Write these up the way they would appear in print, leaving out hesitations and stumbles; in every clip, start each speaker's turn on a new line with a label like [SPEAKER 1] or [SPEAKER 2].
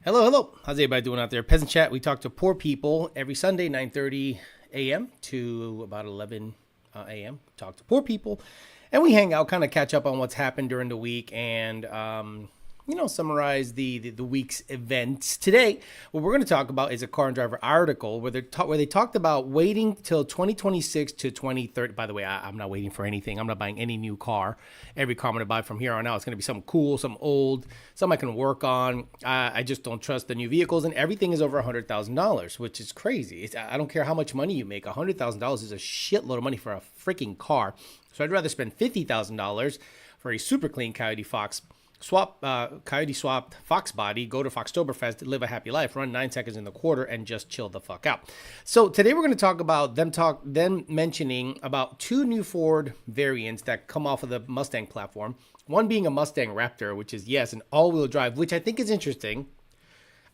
[SPEAKER 1] Hello, hello. How's everybody doing out there? Peasant Chat. We talk to poor people every Sunday, 9:30 a.m. to about 11 a.m. Talk to poor people, and we hang out, kind of catch up on what's happened during the week, and summarize the week's events. Today, what we're going to talk about is a Car and Driver article where they talked about waiting till 2026 to 2030. By the way, I'm not waiting for anything. I'm not buying any new car. Every car I'm going to buy from here on out is going to be something cool, something old, something I can work on. I just don't trust the new vehicles, and everything is over $100,000, which is crazy. I don't care how much money you make. $100,000 is a shitload of money for a freaking car. So I'd rather spend $50,000 for a super clean Coyote swapped Fox body, go to Foxtoberfest, live a happy life, run 9 seconds in the quarter, and just chill the fuck out. So today we're going to talk about them mentioning about two new Ford variants that come off of the Mustang platform. One being a Mustang Raptor, which is, yes, an all-wheel drive, which I think is interesting.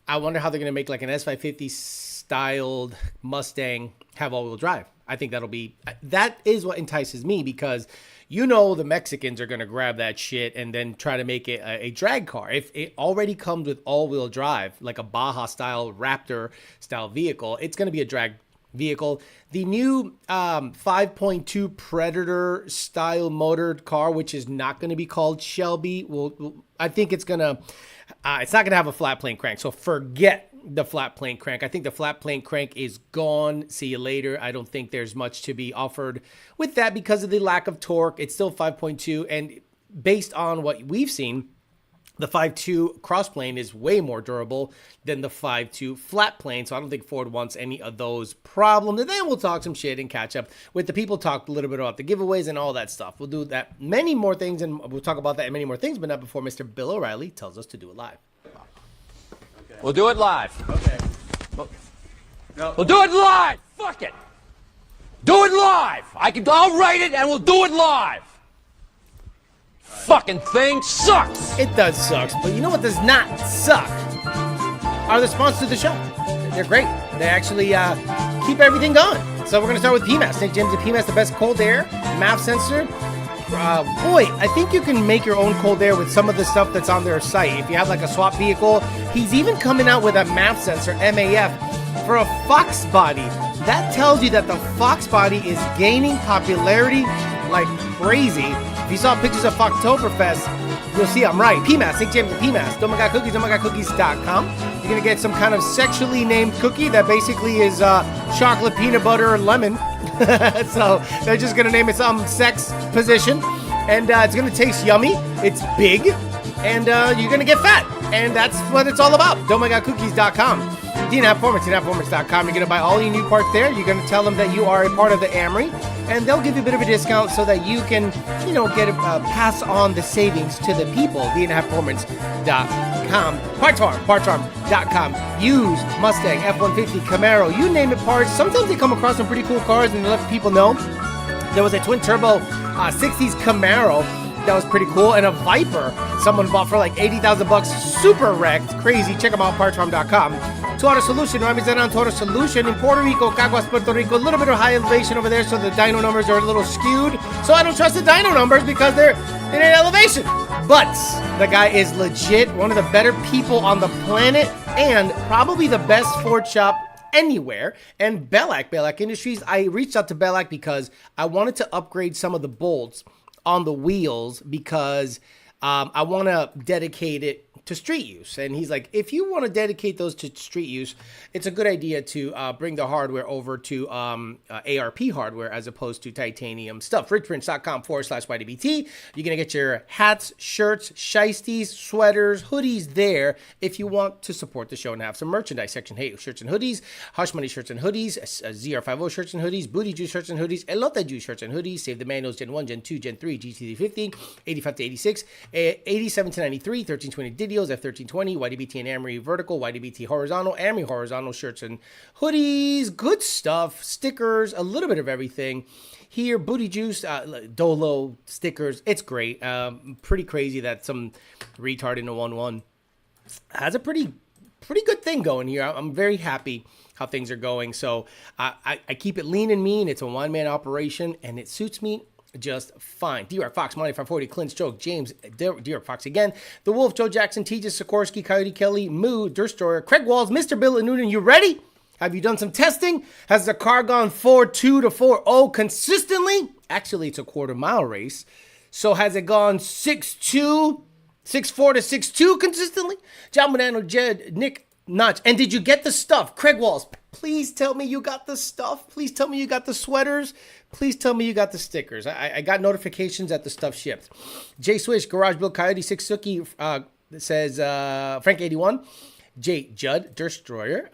[SPEAKER 1] I wonder how they're going to make like an S550 styled Mustang have all-wheel drive. I think that is what entices me, because the Mexicans are going to grab that shit and then try to make it a drag car. If it already comes with all-wheel drive, like a Baja-style Raptor style vehicle, it's going to be a drag vehicle. The new 5.2 Predator style motored car, which is not going to be called Shelby, I think it's not going to have a flat plane crank. So forget the flat plane crank. I think the flat plane crank is gone. See you later. I don't think there's much to be offered with that because of the lack of torque. It's still 5.2, and based on what we've seen, the 5.2 crossplane is way more durable than the 5.2 flat plane, so I don't think Ford wants any of those problems. And then we'll talk some shit and catch up with the people, talk a little bit about the giveaways and all that stuff. We'll do that, many more things, and we'll talk about that and many more things, but not before Mr. Bill O'Reilly tells us to do it live.
[SPEAKER 2] We'll do it live.
[SPEAKER 1] Okay.
[SPEAKER 2] We'll do it live. Fuck it. Do it live. I'll write it and we'll do it live. Fucking thing sucks.
[SPEAKER 1] It does suck, but you know what does not suck? Are the sponsors of the show. They're great. They actually keep everything going. So we're going to start with PMAS. St. James and PMAS, the best cold air MAF sensor. Boy, I think you can make your own cold air with some of the stuff that's on their site. If you have like a swap vehicle, he's even coming out with a MAF sensor, MAF, for a Fox body. That tells you that the Fox body is gaining popularity like crazy. If you saw pictures of Foxtoberfest, you'll see I'm right. PMAS, St. James and PMAS, domagotcookies.com. You're going to get some kind of sexually named cookie that basically is chocolate, peanut butter, and lemon. So they're just going to name it some sex position, and it's going to taste yummy. It's big, and you're going to get fat, and that's what it's all about. domagotcookies.com. DNAPformance.com. You're going to buy all your new parts there. You're going to tell them that you are a part of the Amory, and they'll give you a bit of a discount so that you can, get pass on the savings to the people. DNAPformance.com. Partsfarm.com. Use Mustang, F-150, Camaro, you name it, parts. Sometimes they come across some pretty cool cars and they let people know. There was a twin turbo 60s Camaro that was pretty cool, and a Viper someone bought for like $80,000, super wrecked, crazy. Check them out, partsfarm.com. Toyota Solution, Ramizan Toyota Solution in Puerto Rico, Caguas, Puerto Rico. A little bit of high elevation over there, so the dyno numbers are a little skewed. So I don't trust the dyno numbers because they're in an elevation. But the guy is legit, one of the better people on the planet, and probably the best Ford shop anywhere. And Bellac Industries, I reached out to Bellac because I wanted to upgrade some of the bolts on the wheels because I want to dedicate it to street use. And he's like, if you want to dedicate those to street use, it's a good idea to bring the hardware over to ARP hardware as opposed to titanium stuff. Richprints.com/YDBT. You're going to get your hats, shirts, shiesties, sweaters, hoodies there if you want to support the show and have some merchandise section. Hey, shirts and hoodies, Hush Money shirts and hoodies, ZR50 shirts and hoodies, Booty Juice shirts and hoodies, Elote Juice shirts and hoodies, Save the Manuals, Gen 1, Gen 2, Gen 3, GT500, 85 to 86, 87 to 93, 1320 Didios, F1320, YDBT and Amory vertical, YDBT horizontal, Amory horizontal shirts and hoodies, good stuff, stickers, a little bit of everything. Here, Booty Juice, Dolo stickers, it's great. Pretty crazy that some retard in the 1-1 has a pretty good thing going here. I'm very happy how things are going. So I keep it lean and mean. It's a one-man operation, and it suits me just fine. D-Rock Fox, Monty 540, Clint Stroke, James, D-Rock Fox again, The Wolf, Joe Jackson, Tejas, Sikorsky, Coyote Kelly, Moo, Destroyer, Craig Walls, Mr. Bill Noonan. You ready? Have you done some testing? Has the car gone 4.2 to 4.0 consistently? Actually, it's a quarter-mile race. So has it gone 6.2, 6.4 to 6.2 consistently? John Bonanno, Jed, Nick Notch. And did you get the stuff? Craig Walls, please tell me you got the stuff. Please tell me you got the sweaters. Please tell me you got the stickers. I got notifications that the stuff shipped. Jay Swish, Garage Bill, Coyote 6 Suki, says Frank 81. Jay Judd, Destroyer,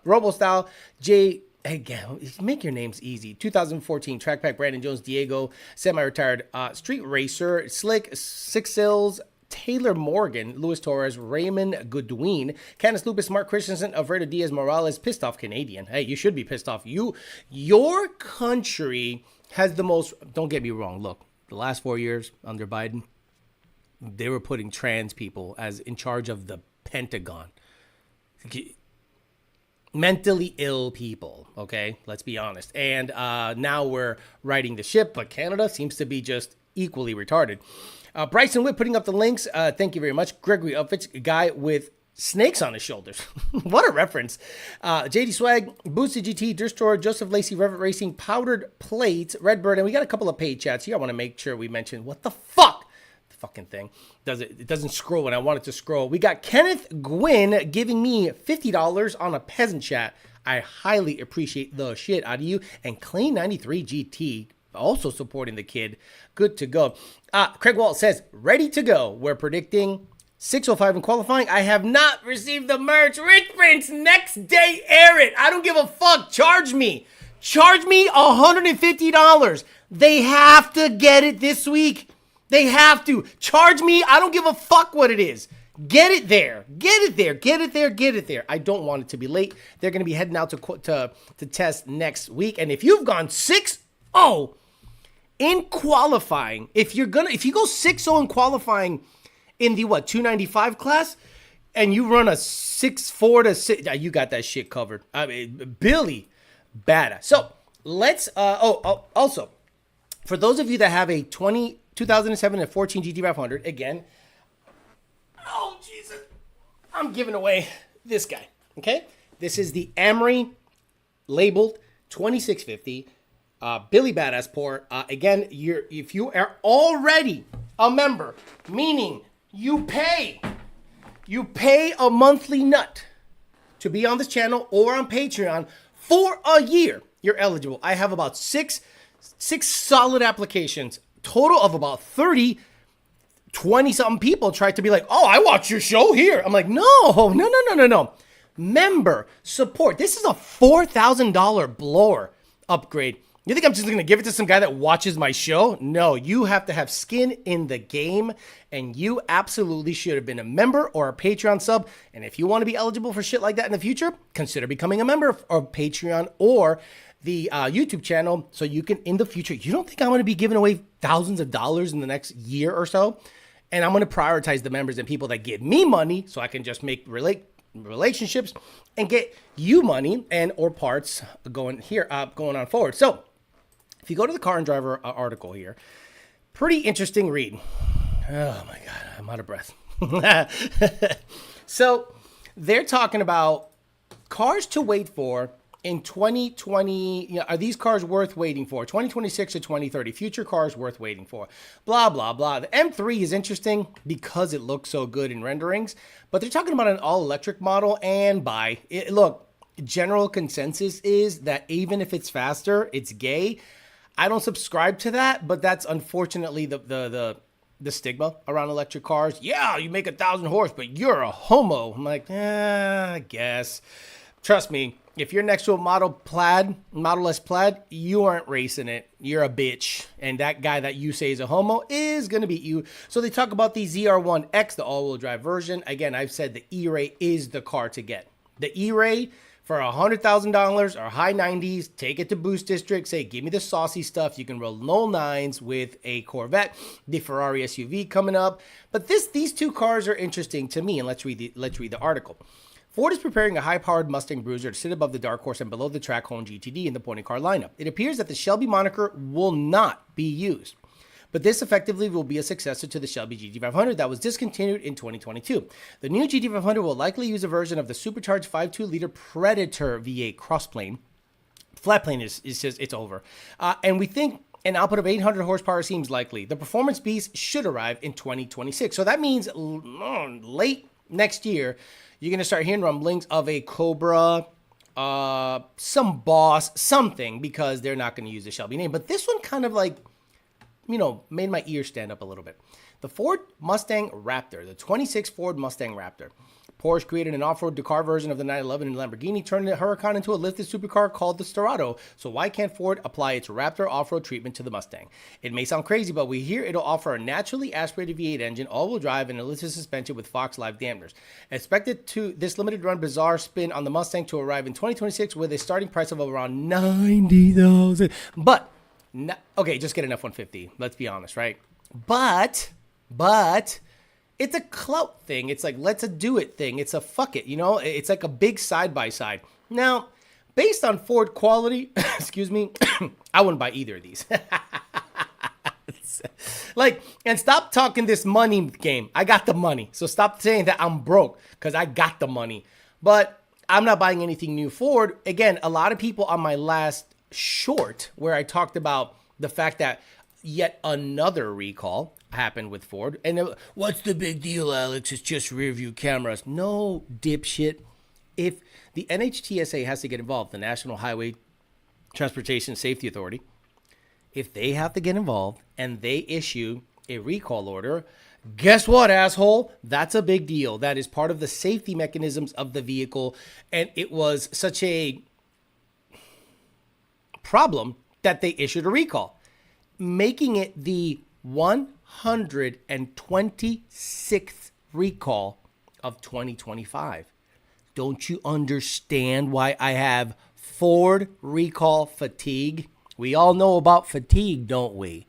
[SPEAKER 1] Robo Style, Jay, again, make your names easy. 2014 Track Pack, Brandon Jones, Diego, semi-retired, Street Racer, Slick, Six Sills, Taylor Morgan, Luis Torres, Raymond Goodwin, Canis Lupus, Mark Christensen, Alfredo Diaz Morales, pissed off Canadian. Hey, you should be pissed off. Your country has the most, don't get me wrong, look, the last 4 years under Biden, they were putting trans people as in charge of the Pentagon. Mentally ill people, okay? Let's be honest. And now we're riding the ship, but Canada seems to be just equally retarded. Bryson Whip putting up the links. Thank you very much. Gregory Upfitch, guy with snakes on his shoulders. What a reference. JD Swag, Boosted GT, Destroyer, Joseph Lacey, Revet Racing, Powdered Plates, Redbird, and we got a couple of paid chats here. I want to make sure we mention what the fuck fucking thing it doesn't scroll when I want it to scroll. We got Kenneth Gwynn giving me $50 on a Peasant chat. I highly appreciate the shit out of you. And Clean 93 GT also supporting the kid. Good to go. Craig Walt says ready to go. We're predicting 605 in qualifying. I have not received the merch. Rich Prince, next day air it. I don't give a fuck. Charge me $150. They have to get it this week. They have to. Charge me. I don't give a fuck what it is. Get it there. Get it there. Get it there. Get it there. I don't want it to be late. They're going to be heading out to test next week. And if you've gone 6-0 in qualifying, if you go 6-0 in qualifying in the 295 class and you run a 6.4 to 6, you got that shit covered. I mean, Billy, badass. So let's also for those of you that have a 2007 and 14 GT500, again, oh, Jesus, I'm giving away this guy, okay? This is the Amory labeled 2650 Billy Badass Port. Again, if you are already a member, meaning you pay a monthly nut to be on this channel or on Patreon for a year, you're eligible. I have about six solid applications. Total of about 20-something people tried to be like, oh, I watch your show here. I'm like, no. Member support. This is a $4,000 blower upgrade. You think I'm just going to give it to some guy that watches my show? No, you have to have skin in the game, and you absolutely should have been a member or a Patreon sub. And if you want to be eligible for shit like that in the future, consider becoming a member of Patreon or the YouTube channel, so you can, in the future, you don't think I'm going to be giving away thousands of dollars in the next year or so? And I'm going to prioritize the members and people that give me money so I can just make relationships and get you money and or parts going on forward. So if you go to the Car and Driver article here, pretty interesting read. Oh my God, I'm out of breath. So they're talking about cars to wait for in 2020, are these cars worth waiting for? 2026 or 2030, future cars worth waiting for. Blah, blah, blah. The M3 is interesting because it looks so good in renderings, but they're talking about an all-electric model and look, general consensus is that even if it's faster, it's gay. I don't subscribe to that, but that's unfortunately the stigma around electric cars. Yeah, you make 1,000 horse, but you're a homo. I'm like, I guess. Trust me, if you're next to a Model S Plaid, you aren't racing it. You're a bitch. And that guy that you say is a homo is going to beat you. So they talk about the ZR1X, the all-wheel drive version. Again, I've said the E-Ray is the car to get. The E-Ray for $100,000 or high 90s, take it to Boost District, say, give me the saucy stuff. You can roll low 9s with a Corvette, the Ferrari SUV coming up. But these two cars are interesting to me, and let's read the article. Ford is preparing a high-powered Mustang Bruiser to sit above the Dark Horse and below the Trackhorn GTD in the pony car lineup. It appears that the Shelby moniker will not be used. but this effectively will be a successor to the Shelby GT500 that was discontinued in 2022. The new GT500 will likely use a version of the supercharged 5.2-liter Predator V8 crossplane. Flat plane is just, it's over. And we think an output of 800 horsepower seems likely. The performance beast should arrive in 2026. So that means late next year, you're going to start hearing rumblings of a Cobra, some Boss, something, because they're not going to use the Shelby name. But this one kind of like, you know, made my ears stand up a little bit. The Ford Mustang Raptor, the 26 Ford Mustang Raptor. Porsche created an off-road Dakar version of the 911, and Lamborghini turned the Huracan into a lifted supercar called the Storado. So why can't Ford apply its Raptor off-road treatment to the Mustang? It may sound crazy, but we hear it'll offer a naturally aspirated V8 engine, all-wheel drive, and a lifted suspension with Fox Live dampeners. Expected to this limited-run bizarre spin on the Mustang to arrive in 2026 with a starting price of around $90,000. But okay, just get an F-150. Let's be honest, right? But it's a clout thing. It's like, let's do it thing. It's a fuck it, you know? It's like a big side-by-side. Now, based on Ford quality, excuse me, I wouldn't buy either of these. Like, and stop talking this money game. I got the money. So stop saying that I'm broke, because I got the money. But I'm not buying anything new Ford. Again, a lot of people on my last short, where I talked about the fact that yet another recall happened with Ford. And what's the big deal, Alex? It's just rear view cameras. No, dipshit. If the NHTSA has to get involved, the National Highway Transportation Safety Authority, if they have to get involved and they issue a recall order, guess what, asshole? That's a big deal. That is part of the safety mechanisms of the vehicle. And it was such a problem that they issued a recall, making it the 126th recall of 2025. Don't you understand why I have Ford recall fatigue? We all know about fatigue, don't we?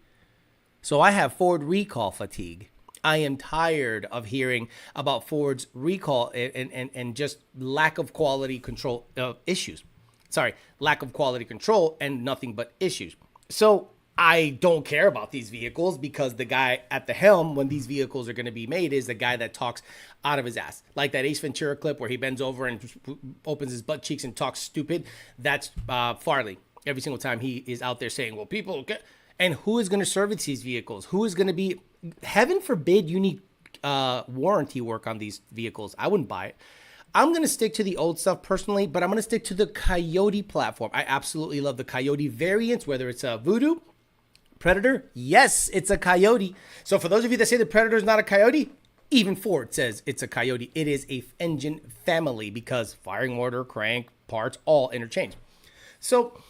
[SPEAKER 1] So I have Ford recall fatigue. I am tired of hearing about Ford's recall and just lack of quality control issues. Sorry, lack of quality control and nothing but issues. So I don't care about these vehicles, because the guy at the helm when these vehicles are going to be made is the guy that talks out of his ass. Like that Ace Ventura clip where he bends over and opens his butt cheeks and talks stupid. That's Farley. Every single time he is out there saying, well, people get... And who is going to service these vehicles? Who is going to be... Heaven forbid you need warranty work on these vehicles. I wouldn't buy it. I'm going to stick to the old stuff personally, but I'm going to stick to the Coyote platform. I absolutely love the Coyote variants, whether it's a Voodoo, Predator. Yes, it's a Coyote. So for those of you that say the Predator is not a Coyote, even Ford says it's a Coyote. It is a engine family, because firing order, crank, parts, all interchange. So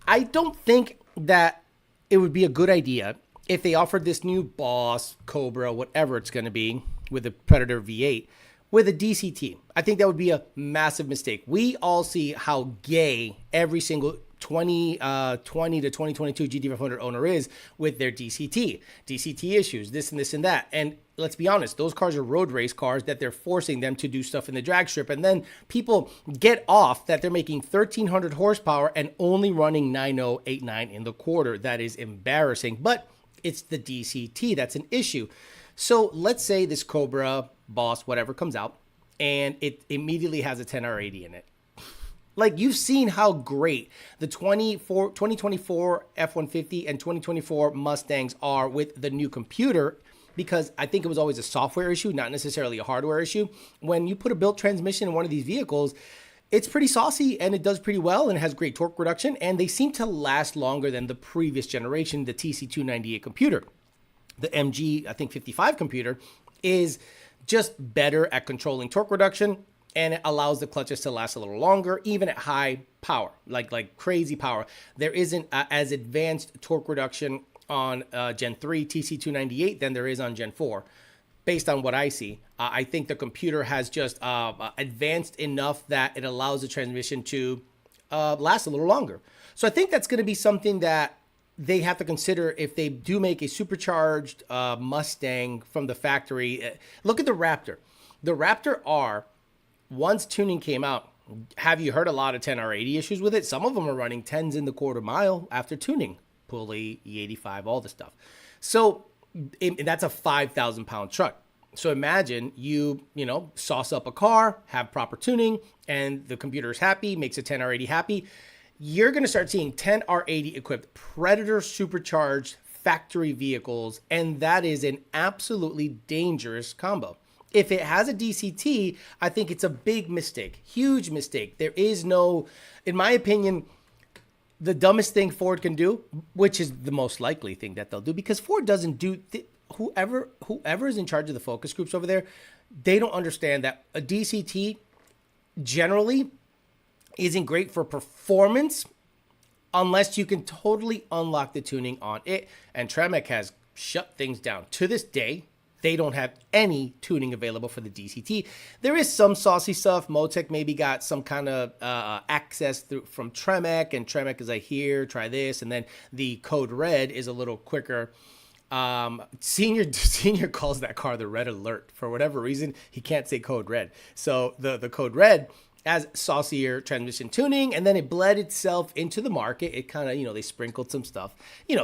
[SPEAKER 1] I don't think that it would be a good idea if they offered this new Boss, Cobra, whatever it's going to be, with a Predator V8, with a DCT. I think that would be a massive mistake. We all see how gay every single 2020 to 2022 GT500 owner is with their DCT issues, this and this and that. And let's be honest, those cars are road race cars that they're forcing them to do stuff in the drag strip. And then people get off that they're making 1,300 horsepower and only running 9089 in the quarter. That is embarrassing, but it's the DCT that's an issue. So let's say this Cobra, Boss, whatever comes out, and it immediately has a 10R80 in it. Like, you've seen how great the 2024 F-150 and 2024 Mustangs are with the new computer, because I think it was always a software issue, not necessarily a hardware issue. When you put a built transmission in one of these vehicles, it's pretty saucy and it does pretty well and it has great torque reduction, and they seem to last longer than the previous generation, the TC298 computer. The MG, I think 55 computer is just better at controlling torque reduction, and it allows the clutches to last a little longer, even at high power, like crazy power. There isn't as advanced torque reduction on Gen 3 TC298 than there is on Gen 4, based on what I see. I think the computer has just advanced enough that it allows the transmission to last a little longer. So I think that's going to be something that they have to consider if they do make a supercharged Mustang from the factory. Look at the Raptor. The Raptor R, once tuning came out, have you heard a lot of 10R80 issues with it? Some of them are running 10s in the quarter mile after tuning. Pulley, E85, all the stuff. So that's a 5,000 pound truck. So imagine you sauce up a car, have proper tuning, and the computer is happy, makes a 10R80 happy. You're going to start seeing 10R80 equipped Predator supercharged factory vehicles, and that is an absolutely dangerous combo. If it has a DCT, I think it's a big mistake, huge mistake. There is no, in my opinion, the dumbest thing Ford can do, which is the most likely thing that they'll do, because Ford doesn't do, whoever is in charge of the focus groups over there, they don't understand that a DCT generally isn't great for performance unless you can totally unlock the tuning on it. And Tremec has shut things down. To this day, they don't have any tuning available for the DCT. There is some saucy stuff. Motec maybe got some kind of access from Tremec, and Tremec is like, here, try this. And then the Code Red is a little quicker. Senior calls that car the Red Alert. For whatever reason, he can't say Code Red. So the Code Red has saucier transmission tuning, and then it bled itself into the market. It kind of, they sprinkled some stuff.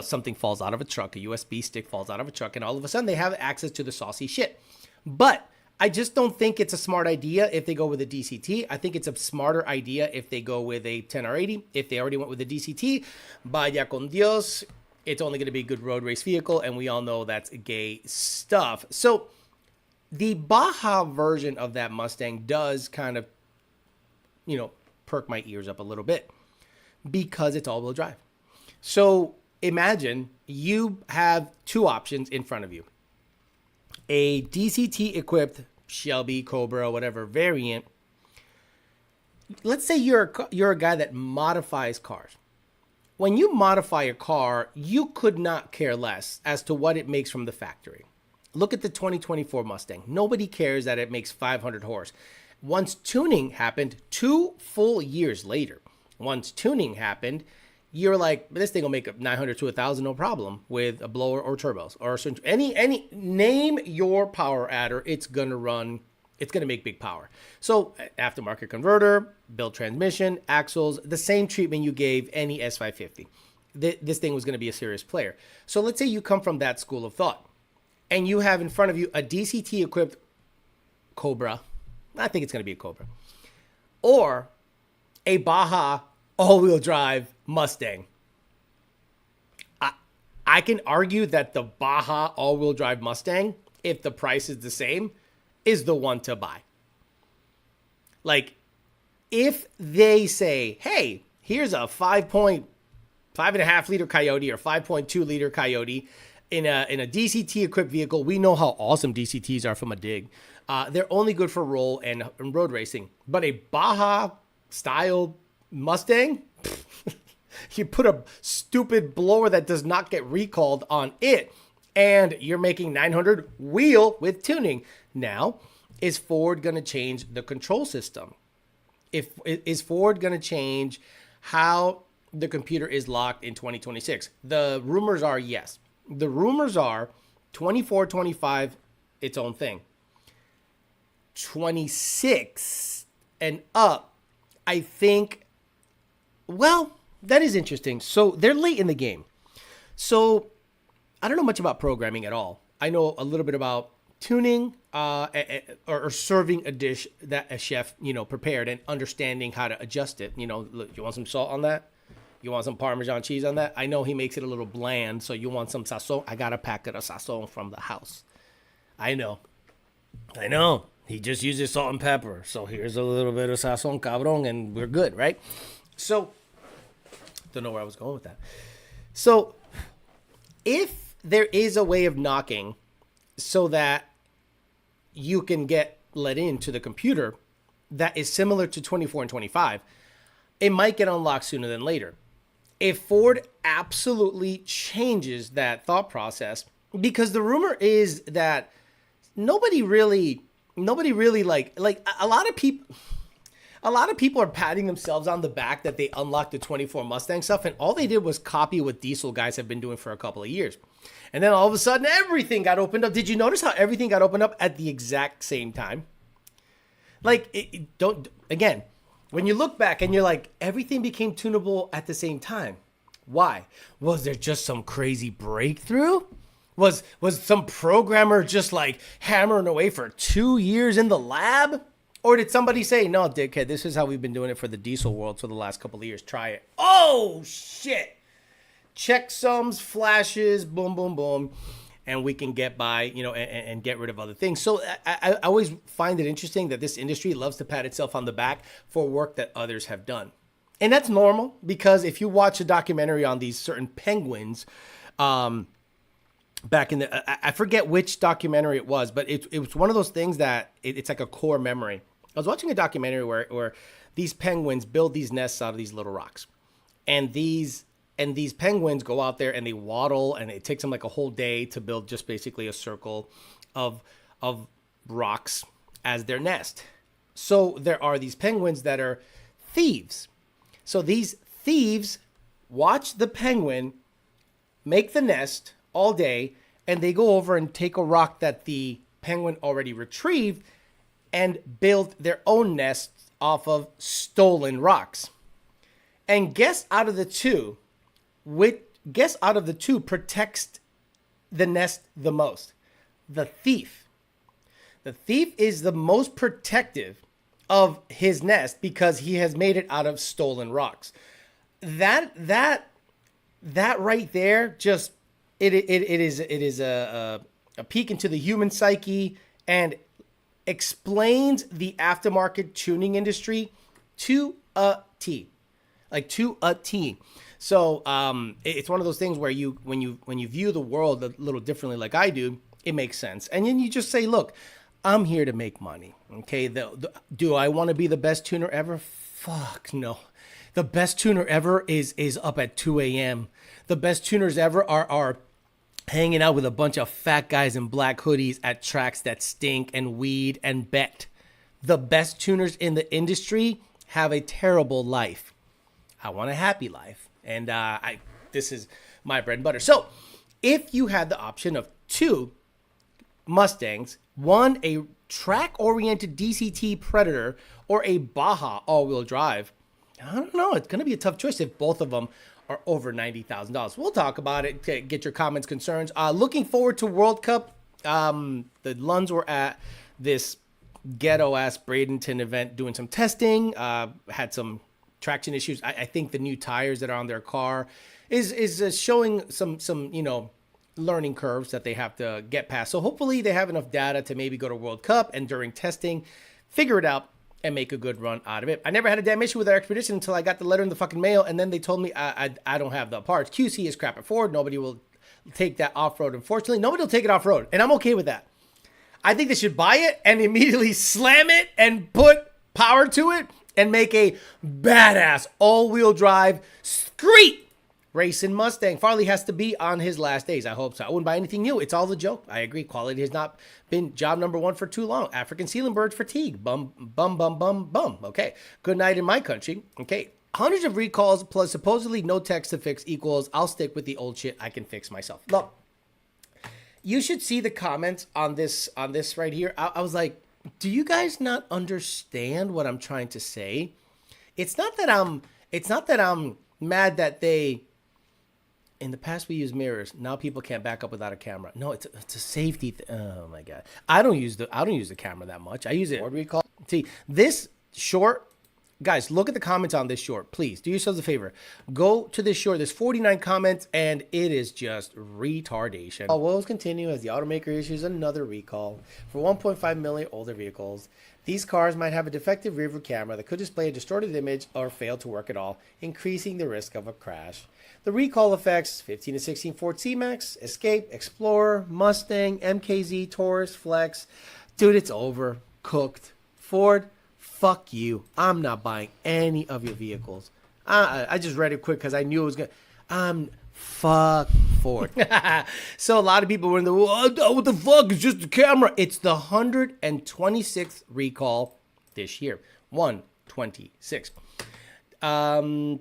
[SPEAKER 1] Something falls out of a truck, a USB stick falls out of a truck, and all of a sudden they have access to the saucy shit. But I just don't think it's a smart idea if they go with a DCT. I think it's a smarter idea if they go with a 10R80. If they already went with a DCT, vaya con Dios. It's only going to be a good road race vehicle, and we all know that's gay stuff. So the Baja version of that Mustang does kind of, perk my ears up a little bit because it's all-wheel drive. So imagine you have two options in front of you. A DCT-equipped Shelby, Cobra, whatever variant. Let's say you're a guy that modifies cars. When you modify a car, you could not care less as to what it makes from the factory. Look at the 2024 Mustang. Nobody cares that it makes 500 horse. Once tuning happened 2 full years later, you're like, this thing will make up 900 to 1,000, no problem, with a blower or turbos or any name your power adder. It's gonna make big power. So aftermarket converter, built transmission, axles, the same treatment you gave any S550. This thing was going to be a serious player. So let's say you come from that school of thought and you have in front of you a DCT equipped Cobra. I think it's going to be a Cobra, or a Baja all-wheel drive Mustang. I can argue that the Baja all-wheel drive Mustang, if the price is the same, is the one to buy. Like, if they say, hey, here's a 5.5 liter Coyote or 5.2 liter Coyote in a DCT equipped vehicle, we know how awesome DCTs are from a dig. They're only good for roll and road racing. But a Baja style Mustang, you put a stupid blower that does not get recalled on it, and you're making 900 wheel with tuning. Now, is Ford going to change the control system? Is Ford going to change how the computer is locked in 2026? The rumors are yes. The rumors are 24, 25, its own thing. 26 and up, I think, well, that is interesting. So they're late in the game. So I don't know much about programming at all. I know a little bit about tuning or serving a dish that a chef, prepared and understanding how to adjust it. Look, you want some salt on that? You want some Parmesan cheese on that? I know he makes it a little bland, so you want some sazon. I got a packet of sazon from the house. I know. He just uses salt and pepper. So here's a little bit of sazon, cabrón, and we're good, right? So, don't know where I was going with that. So, if there is a way of knocking so that you can get let into the computer that is similar to 24 and 25, it might get unlocked sooner than later. If Ford absolutely changes that thought process, because the rumor is that nobody really like a lot of people are patting themselves on the back that they unlocked the 24 Mustang stuff, and all they did was copy what diesel guys have been doing for a couple of years. And then all of a sudden, everything got opened up. Did you notice how everything got opened up at the exact same time? Like, again, when you look back and you're like, everything became tunable at the same time. Why? Was there just some crazy breakthrough? Was some programmer just like hammering away for 2 years in the lab? Or did somebody say, no, dickhead, this is how we've been doing it for the diesel world for the last couple of years. Try it. Oh, shit. Checksums, flashes, boom, boom, boom. And we can get by, you know, and get rid of other things. So I always find it interesting that this industry loves to pat itself on the back for work that others have done. And that's normal, because if you watch a documentary on these certain penguins, back in the, I forget which documentary it was, but it was one of those things that it's like a core memory. I was watching a documentary where these penguins build these nests out of these little rocks, and these penguins go out there and they waddle, and it takes them like a whole day to build just basically a circle of rocks as their nest. So there are these penguins that are thieves. So these thieves watch the penguin make the nest all day, and they go over and take a rock that the penguin already retrieved and build their own nest off of stolen rocks. And guess out of the two protects the nest the most? The thief. The thief is the most protective of his nest because he has made it out of stolen rocks. That right there, just it is a peek into the human psyche and explains the aftermarket tuning industry to a T, like to a T. So it's one of those things where when you view the world a little differently, like I do, it makes sense. And then you just say, look, I'm here to make money. Okay, do I want to be the best tuner ever? Fuck no. The best tuner ever is up at 2 a.m. The best tuners ever are hanging out with a bunch of fat guys in black hoodies at tracks that stink and weed and bet. The best tuners in the industry have a terrible life. I want a happy life. And this is my bread and butter. So if you had the option of 2 Mustangs, one a track-oriented DCT Predator or a Baja all-wheel drive, I don't know. It's going to be a tough choice if both of them are over $90,000. We'll talk about it. Get your comments, concerns. Looking forward to World Cup. The Lunds were at this ghetto-ass Bradenton event doing some testing. Had some traction issues. I think the new tires that are on their car is showing some learning curves that they have to get past. So hopefully they have enough data to maybe go to World Cup and during testing, figure it out and make a good run out of it. I never had a damn issue with their Expedition until I got the letter in the fucking mail, and then they told me I don't have the parts. QC is crap at Ford. Nobody will take that off-road. Unfortunately, nobody will take it off-road, and I'm okay with that. I think they should buy it and immediately slam it and put power to it and make a badass all-wheel drive street racing Mustang. Farley has to be on his last days. I hope so. I wouldn't buy anything new. It's all the joke. I agree. Quality has not been job number 1 for too long. African ceiling birds fatigue. Bum, bum, bum, bum, bum. Okay. Good night in my country. Okay. Hundreds of recalls plus supposedly no text to fix equals I'll stick with the old shit I can fix myself. Look, you should see the comments on this right here. I was like, do you guys not understand what I'm trying to say? It's not that I'm mad that they, in the past we use mirrors. Now people can't back up without a camera. No, it's a safety oh my God. I don't use the camera that much. I use it. What do we call? See, this short, guys, look at the comments on this short. Please do yourselves a favor. Go to this short. There's 49 comments and it is just retardation. All woes continue as the automaker issues another recall for 1.5 million older vehicles. These cars might have a defective rearview camera that could display a distorted image or fail to work at all, increasing the risk of a crash. The recall affects 15 to 16 Ford C-Max, Escape, Explorer, Mustang, MKZ, Taurus, Flex. Dude, it's over. Cooked. Ford, fuck you. I'm not buying any of your vehicles. I just read it quick because I knew it was going to... Fuck Ford. So a lot of people were in the, what the fuck? It's just a camera. It's the 126th recall this year. 126. Dull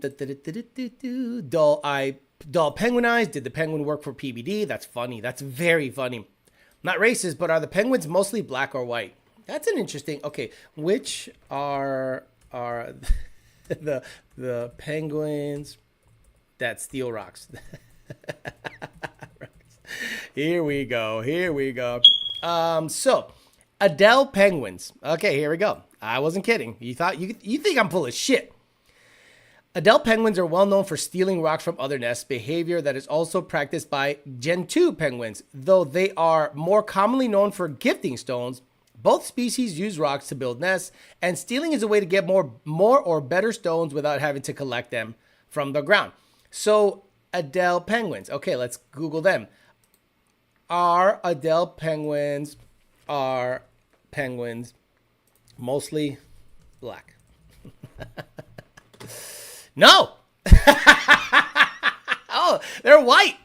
[SPEAKER 1] Penguin Eyes. Did the penguin work for PBD? That's funny. That's very funny. Not racist, but are the penguins mostly black or white? That's an interesting. Okay, which are the penguins that steal rocks? Here we go. So Adele Penguins. Okay, here we go. I wasn't kidding. You think I'm full of shit. Adele penguins are well known for stealing rocks from other nests, behavior that is also practiced by Gen 2 penguins. Though they are more commonly known for gifting stones, both species use rocks to build nests, and stealing is a way to get more or better stones without having to collect them from the ground. So Adele penguins. Okay, let's Google them. Are penguins mostly black? No. Oh, they're white.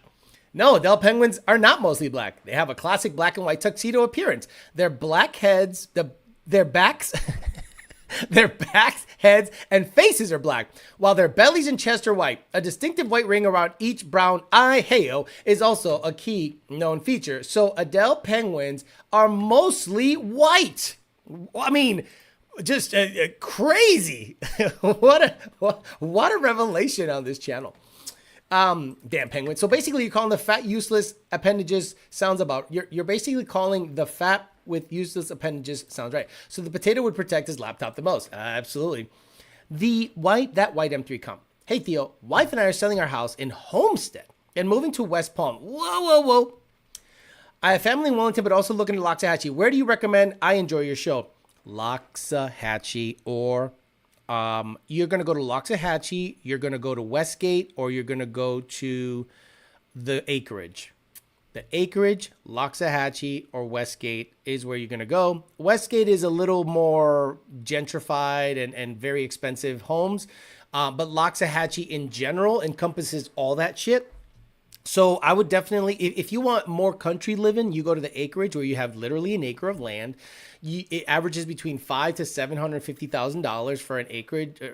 [SPEAKER 1] No, Adele penguins are not mostly black. They have a classic black and white tuxedo appearance. Their black heads, their backs, heads, and faces are black, while their bellies and chest are white. A distinctive white ring around each brown eye is also a key known feature. So Adele penguins are mostly white. I mean, just crazy. What a revelation on this channel. Damn penguin. So basically you're calling the fat useless appendages sounds about, you're basically calling the fat with useless appendages sounds right. So the potato would protect his laptop the most. Absolutely. That white M3 comp. Hey Theo, wife and I are selling our house in Homestead and moving to West Palm. Whoa. I have family in Wellington, but also looking at Loxahatchee. Where do you recommend I enjoy your show? Loxahatchee, or you're going to go to Loxahatchee, you're going to go to Westgate, or you're going to go to the acreage. The acreage, Loxahatchee, or Westgate is where you're going to go. Westgate is a little more gentrified and very expensive homes, but Loxahatchee in general encompasses all that shit. So I would definitely, if you want more country living, you go to the acreage where you have literally an acre of land. It averages between $500,000 to $750,000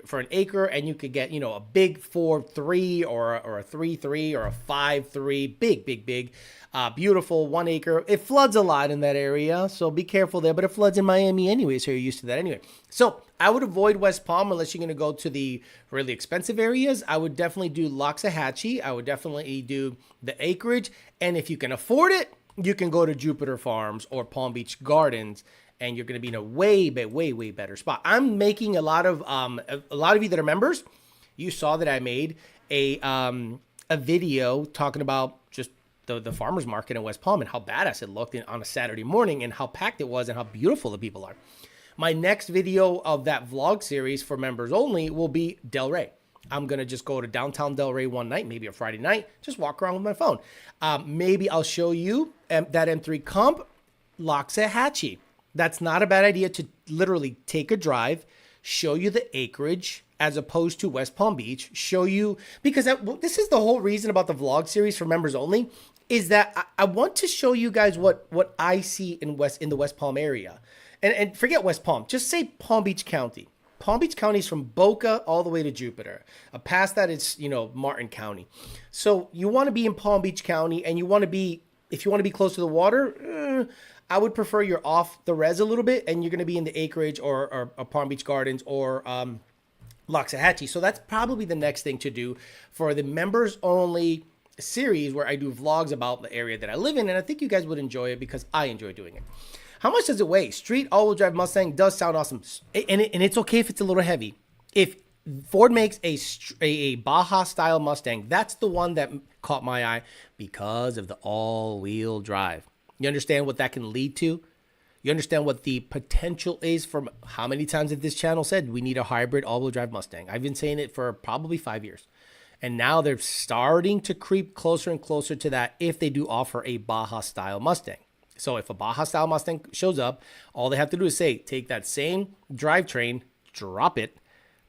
[SPEAKER 1] for an acre, and you could get, a big 4.3 or a 3.3 or a 5.3, big, beautiful 1 acre. It floods a lot in that area, so be careful there. But it floods in Miami anyway, so you're used to that anyway. So I would avoid West Palm unless you're going to go to the really expensive areas. I would definitely do Loxahatchee. I would definitely do the acreage, and if you can afford it, you can go to Jupiter Farms or Palm Beach Gardens, and you're going to be in a way better spot. I'm making a lot of you that are members. You saw that I made a video talking about just the farmers market in West Palm and how badass it looked on a Saturday morning and how packed it was and how beautiful the people are. My next video of that vlog series for members only will be Delray. I'm going to just go to downtown Delray one night, maybe a Friday night, just walk around with my phone. Maybe I'll show you that M3 comp, Loxahatchee. That's not a bad idea to literally take a drive, show you the acreage as opposed to West Palm Beach, show you, because this is the whole reason about the vlog series for members only, is that I want to show you guys what I see in the West Palm area. And forget West Palm, just say Palm Beach County. Palm Beach County is from Boca all the way to Jupiter. Past that, it's, Martin County. So you want to be in Palm Beach County, and if you want to be close to the water, I would prefer you're off the res a little bit, and you're going to be in the acreage or Palm Beach Gardens or Loxahatchee. So that's probably the next thing to do for the members only series, where I do vlogs about the area that I live in, and I think you guys would enjoy it because I enjoy doing it. How much does it weigh? Street all-wheel drive Mustang does sound awesome, and it's okay if it's a little heavy. If Ford makes a Baja-style Mustang, that's the one that caught my eye because of the all-wheel drive. You understand what that can lead to? You understand what the potential is from how many times have this channel said we need a hybrid all-wheel drive Mustang? I've been saying it for probably 5 years. And now they're starting to creep closer and closer to that if they do offer a Baja-style Mustang. So if a Baja-style Mustang shows up, all they have to do is say, take that same drivetrain, drop it,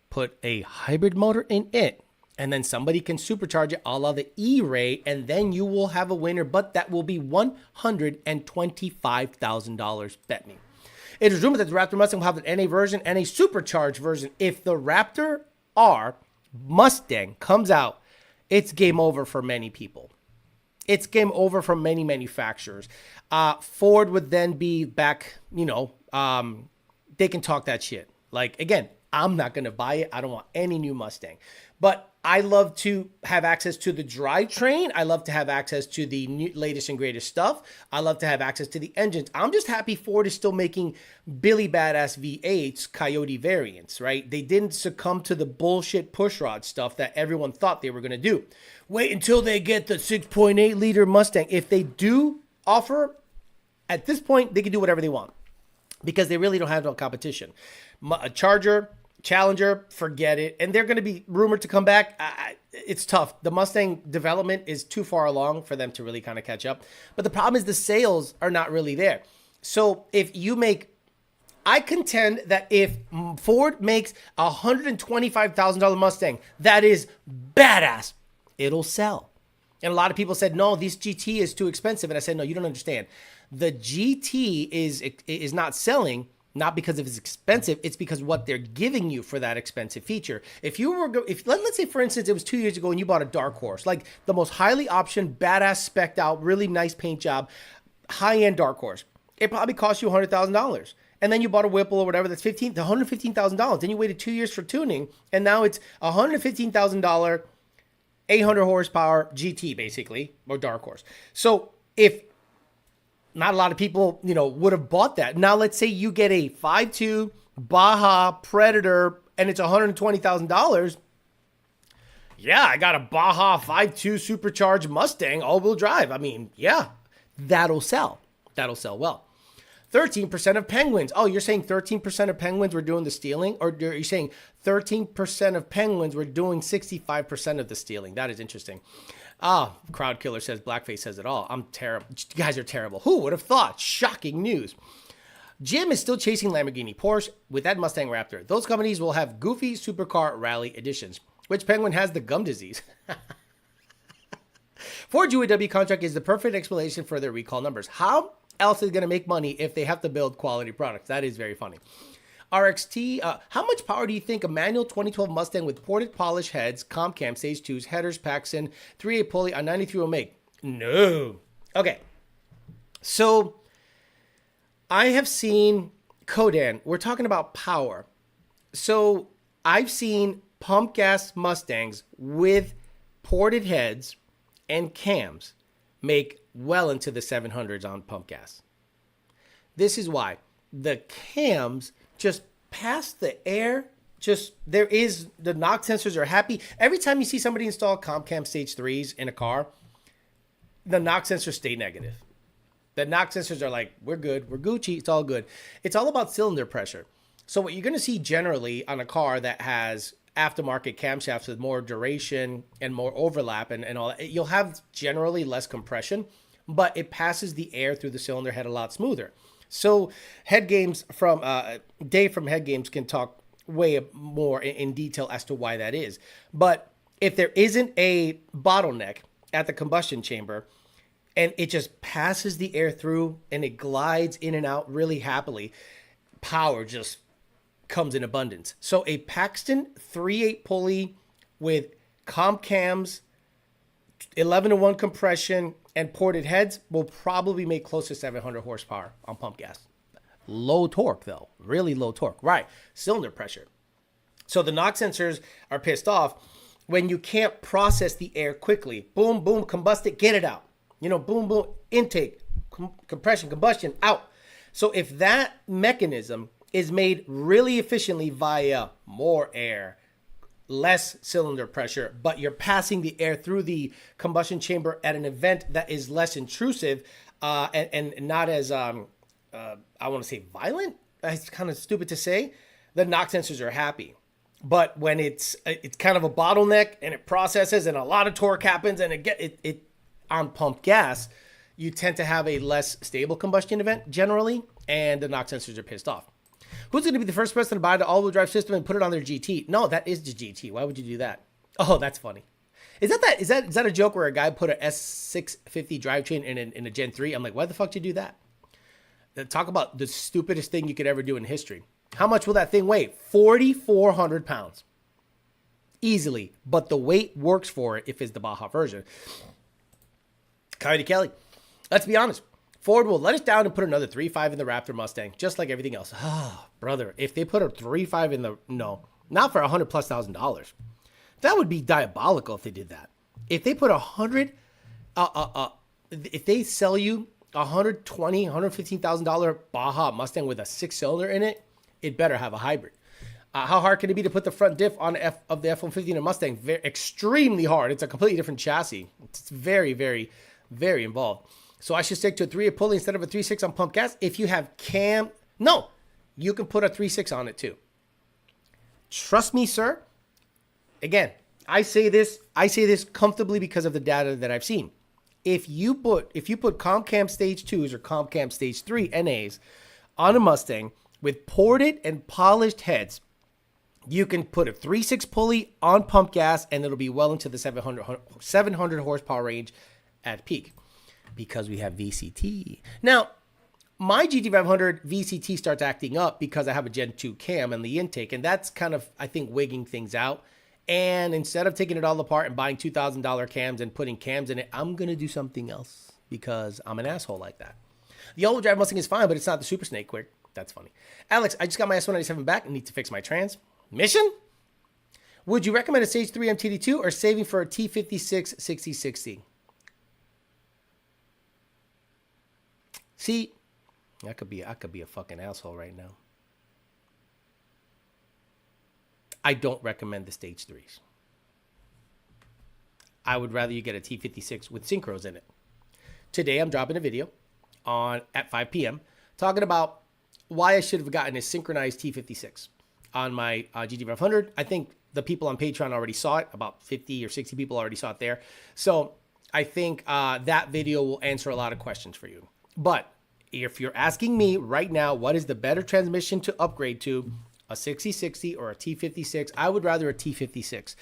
[SPEAKER 1] put a hybrid motor in it, and then somebody can supercharge it a la the E-Ray, and then you will have a winner, but that will be $125,000, bet me. It is rumored that the Raptor Mustang will have an NA version and a supercharged version. If the Raptor R Mustang comes out, it's game over for many people. It's game over for many manufacturers. Ford would then be back, they can talk that shit. Like, again, I'm not going to buy it. I don't want any new Mustang. But I love to have access to the drivetrain. I love to have access to the latest and greatest stuff. I love to have access to the engines. I'm just happy Ford is still making Billy Badass V8s, Coyote variants, right? They didn't succumb to the bullshit pushrod stuff that everyone thought they were going to do. Wait until they get the 6.8 liter Mustang. If they do offer, at this point, they can do whatever they want because they really don't have no competition. A Charger, Challenger, forget it. And they're going to be rumored to come back. It's tough. The Mustang development is too far along for them to really kind of catch up. But the problem is the sales are not really there. So if you make, I contend that if Ford makes a $125,000 Mustang, that is badass, it'll sell. And a lot of people said, no, this GT is too expensive. And I said, no, you don't understand. The GT is not selling, not because it's expensive, it's because what they're giving you for that expensive feature. If you were, let's say for instance, it was 2 years ago and you bought a Dark Horse, like the most highly optioned, badass spec'd out, really nice paint job, high-end Dark Horse. It probably cost you $100,000. And then you bought a Whipple or whatever, that's $115,000. Then you waited 2 years for tuning, and now it's $115,000, 800 horsepower GT basically, or Dark Horse. So if not a lot of people, would have bought that. Now, let's say you get a 5.2 Baja Predator and it's $120,000. Yeah, I got a Baja 5.2 supercharged Mustang all-wheel drive. I mean, yeah, that'll sell. That'll sell well. 13% of Penguins. Oh, you're saying 13% of Penguins were doing the stealing? Or are you saying 13% of Penguins were doing 65% of the stealing? That is interesting. Crowd Killer says, Blackface says it all. I'm terrible. You guys are terrible. Who would have thought? Shocking news. Jim is still chasing Lamborghini Porsche with that Mustang Raptor. Those companies will have goofy supercar rally editions. Which Penguin has the gum disease? Ford UAW contract is the perfect explanation for their recall numbers. How else is going to make money if they have to build quality products? That is very funny. RXT, how much power do you think a manual 2012 Mustang with ported polished heads, comp cam, stage 2s, headers, Paxton, 3.8 pulley on 93 will make? No. Okay. So I have seen Kodan. We're talking about power. So I've seen pump gas Mustangs with ported heads and cams make well into the 700s on pump gas. This is why the cams just pass the air. The knock sensors are happy. Every time you see somebody install comp cam stage 3s in a car, the knock sensors stay negative. The knock sensors are like, we're good, we're Gucci, it's all good. It's all about cylinder pressure. So what you're going to see generally on a car that has aftermarket camshafts with more duration and more overlap and all that, you'll have generally less compression, but it passes the air through the cylinder head a lot smoother. So Head Games from Dave from Head Games can talk way more in detail as to why that is. But if there isn't a bottleneck at the combustion chamber and it just passes the air through and it glides in and out really happily, power just comes in abundance. So a Paxton 3.8 pulley with comp cams, 11-to-1 compression, and ported heads will probably make close to 700 horsepower on pump gas. Low torque, though. Really low torque. Right. Cylinder pressure. So the knock sensors are pissed off when you can't process the air quickly. Boom, boom, combust it, get it out. Boom, boom, intake, compression, combustion, out. So if that mechanism is made really efficiently via more air, less cylinder pressure, but you're passing the air through the combustion chamber at an event that is less intrusive and not as, I want to say violent. It's kind of stupid to say. The knock sensors are happy. But when it's kind of a bottleneck and it processes and a lot of torque happens and it on pump gas, you tend to have a less stable combustion event generally, and the knock sensors are pissed off. Who's going to be the first person to buy the all-wheel drive system and put it on their GT? No, that is the GT. Why would you do that? Oh, that's funny. Is that a joke where a guy put a S650 drivetrain in a Gen 3? I'm like, why the fuck did you do that? Talk about the stupidest thing you could ever do in history. How much will that thing weigh? 4,400 pounds. Easily. But the weight works for it if it's the Baja version. Coyote Kelly. Let's be honest. Ford will let us down and put another 3.5 in the Raptor Mustang, just like everything else. Ah, brother, if they put a 3.5 in the, no, not for $100,000+. That would be diabolical if they did that. If they put if they sell you $120,000, $115,000 Baja Mustang with a 6-cylinder in it, it better have a hybrid. How hard can it be to put the front diff on the F-150 in a Mustang? Extremely hard. It's a completely different chassis. It's very, very, very involved. So I should stick to a 3 pulley instead of a 3.6 on pump gas. If you have cam, no, you can put a 3.6 on it too. Trust me, sir. Again, I say this comfortably because of the data that I've seen. If you put comp cam stage 2s or comp cam stage 3 NAs on a Mustang with ported and polished heads, you can put a 3.6 pulley on pump gas and it'll be well into the 700 horsepower range at peak because we have VCT. Now, my GT500 VCT starts acting up because I have a Gen 2 cam in the intake, and that's kind of, I think, wigging things out. And instead of taking it all apart and buying $2,000 cams and putting cams in it, I'm going to do something else because I'm an asshole like that. The all-wheel drive Mustang is fine, but it's not the Super Snake quick. That's funny. Alex, I just got my S197 back and need to fix my trans. Mission? Would you recommend a Stage 3 MTD2 or saving for a T56 6060? See, I could be a fucking asshole right now. I don't recommend the Stage 3s. I would rather you get a T56 with synchros in it. Today I'm dropping a video at 5 p.m. talking about why I should have gotten a synchronized T56 on my GT500. I think the people on Patreon already saw it. About 50 or 60 people already saw it there. So I think that video will answer a lot of questions for you. But if you're asking me right now, what is the better transmission to upgrade to, a 6060 or a T56, I would rather a T56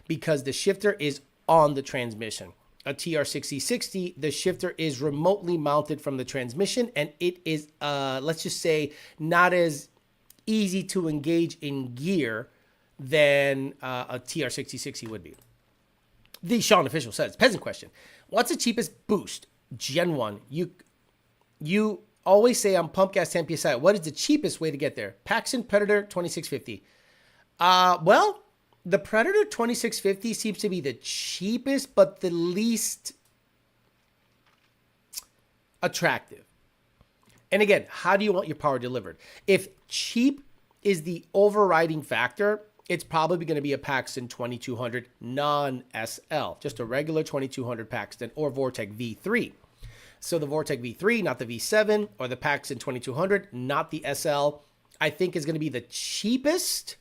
[SPEAKER 1] because the shifter is on the transmission. A TR6060, the shifter is remotely mounted from the transmission, and it is, let's just say, not as easy to engage in gear than a TR6060 would be. The Sean Official says, Peasant question, what's the cheapest boost? Gen 1. You always say on pump gas 10 PSI. What is the cheapest way to get there? Paxton Predator 2650. Well, the Predator 2650 seems to be the cheapest, but the least attractive. And again, how do you want your power delivered? If cheap is the overriding factor, it's probably going to be a Paxton 2200 non-SL, just a regular 2200 Paxton or Vortec V3. So the Vortec V3, not the V7, or the Paxton 2200, not the SL, I think is going to be the cheapest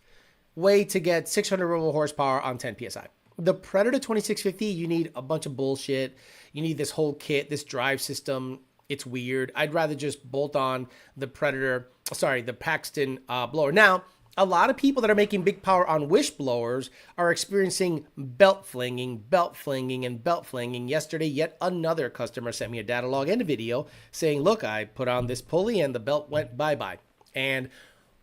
[SPEAKER 1] way to get 600 horsepower on 10 PSI. The Predator 2650, you need a bunch of bullshit. You need this whole kit, this drive system. It's weird. I'd rather just bolt on the the Paxton blower. Now, a lot of people that are making big power on wish blowers are experiencing belt flinging. Yesterday, yet another customer sent me a data log and a video saying, look, I put on this pulley and the belt went bye-bye. And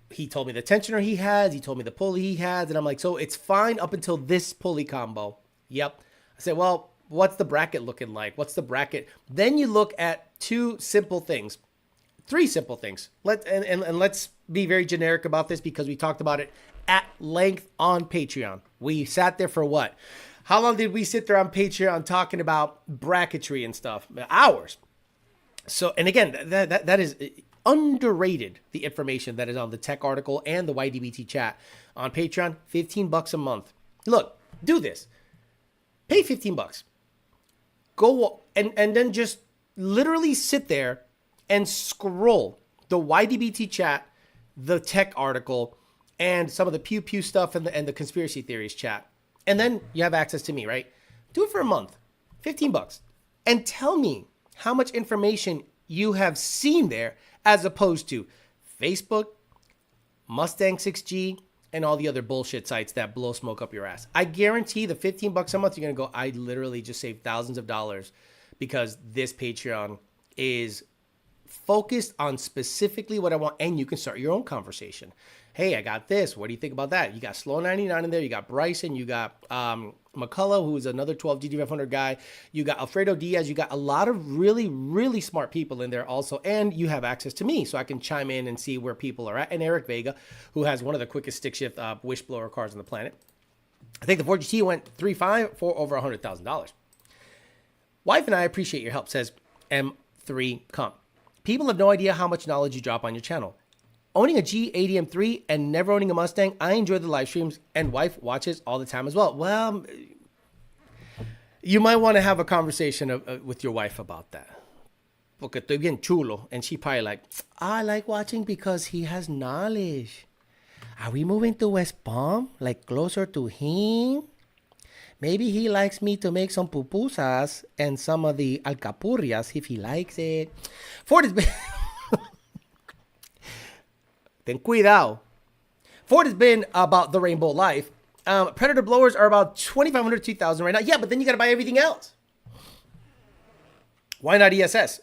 [SPEAKER 1] he told me the tensioner he has. He told me the pulley he has. And I'm like, so it's fine up until this pulley combo. Yep. I said, well, what's the bracket looking like? What's the bracket? Then you look at three simple things. Let's be very generic about this because we talked about it at length on Patreon. We sat there for what? How long did we sit there on Patreon talking about bracketry and stuff? Hours. So, and again, that is underrated, the information that is on the tech article and the YDBT chat on Patreon. $15 a month. Look, do this. Pay $15. Go and then just literally sit there and scroll the YDBT chat, the tech article, and some of the pew pew stuff and the conspiracy theories chat. And then you have access to me, right? Do it for a month, $15. And tell me how much information you have seen there as opposed to Facebook, Mustang 6G, and all the other bullshit sites that blow smoke up your ass. I guarantee the $15 a month, you're going to go, I literally just saved thousands of dollars because this Patreon is focused on specifically what I want, and you can start your own conversation. hey, I got this. What do you think about that? You got Slow 99 in there. You got Bryson. You got McCullough, who's another 12 GT500 guy. You got Alfredo Diaz. You got a lot of really, really smart people in there also. And you have access to me, so I can chime in and see where people are at. And Eric Vega, who has one of the quickest stick shift wish blower cars on the planet. I think the Ford GT went 3.5 for over $100,000. Wife and I appreciate your help, says M3 Comp. People have no idea how much knowledge you drop on your channel. Owning a G80 M3 and never owning a Mustang, I enjoy the live streams, and wife watches all the time as well. Well, you might want to have a conversation with your wife about that. Porque estoy bien chulo. And she probably like, I like watching because he has knowledge. Are we moving to West Palm? Like closer to him? Maybe he likes me to make some pupusas and some of the alcapurrias if he likes it. Ford has been... Ten cuidado. Ford has been about the rainbow life. Predator blowers are about $2,500 to $2,000 right now. Yeah, but then you got to buy everything else. Why not ESS?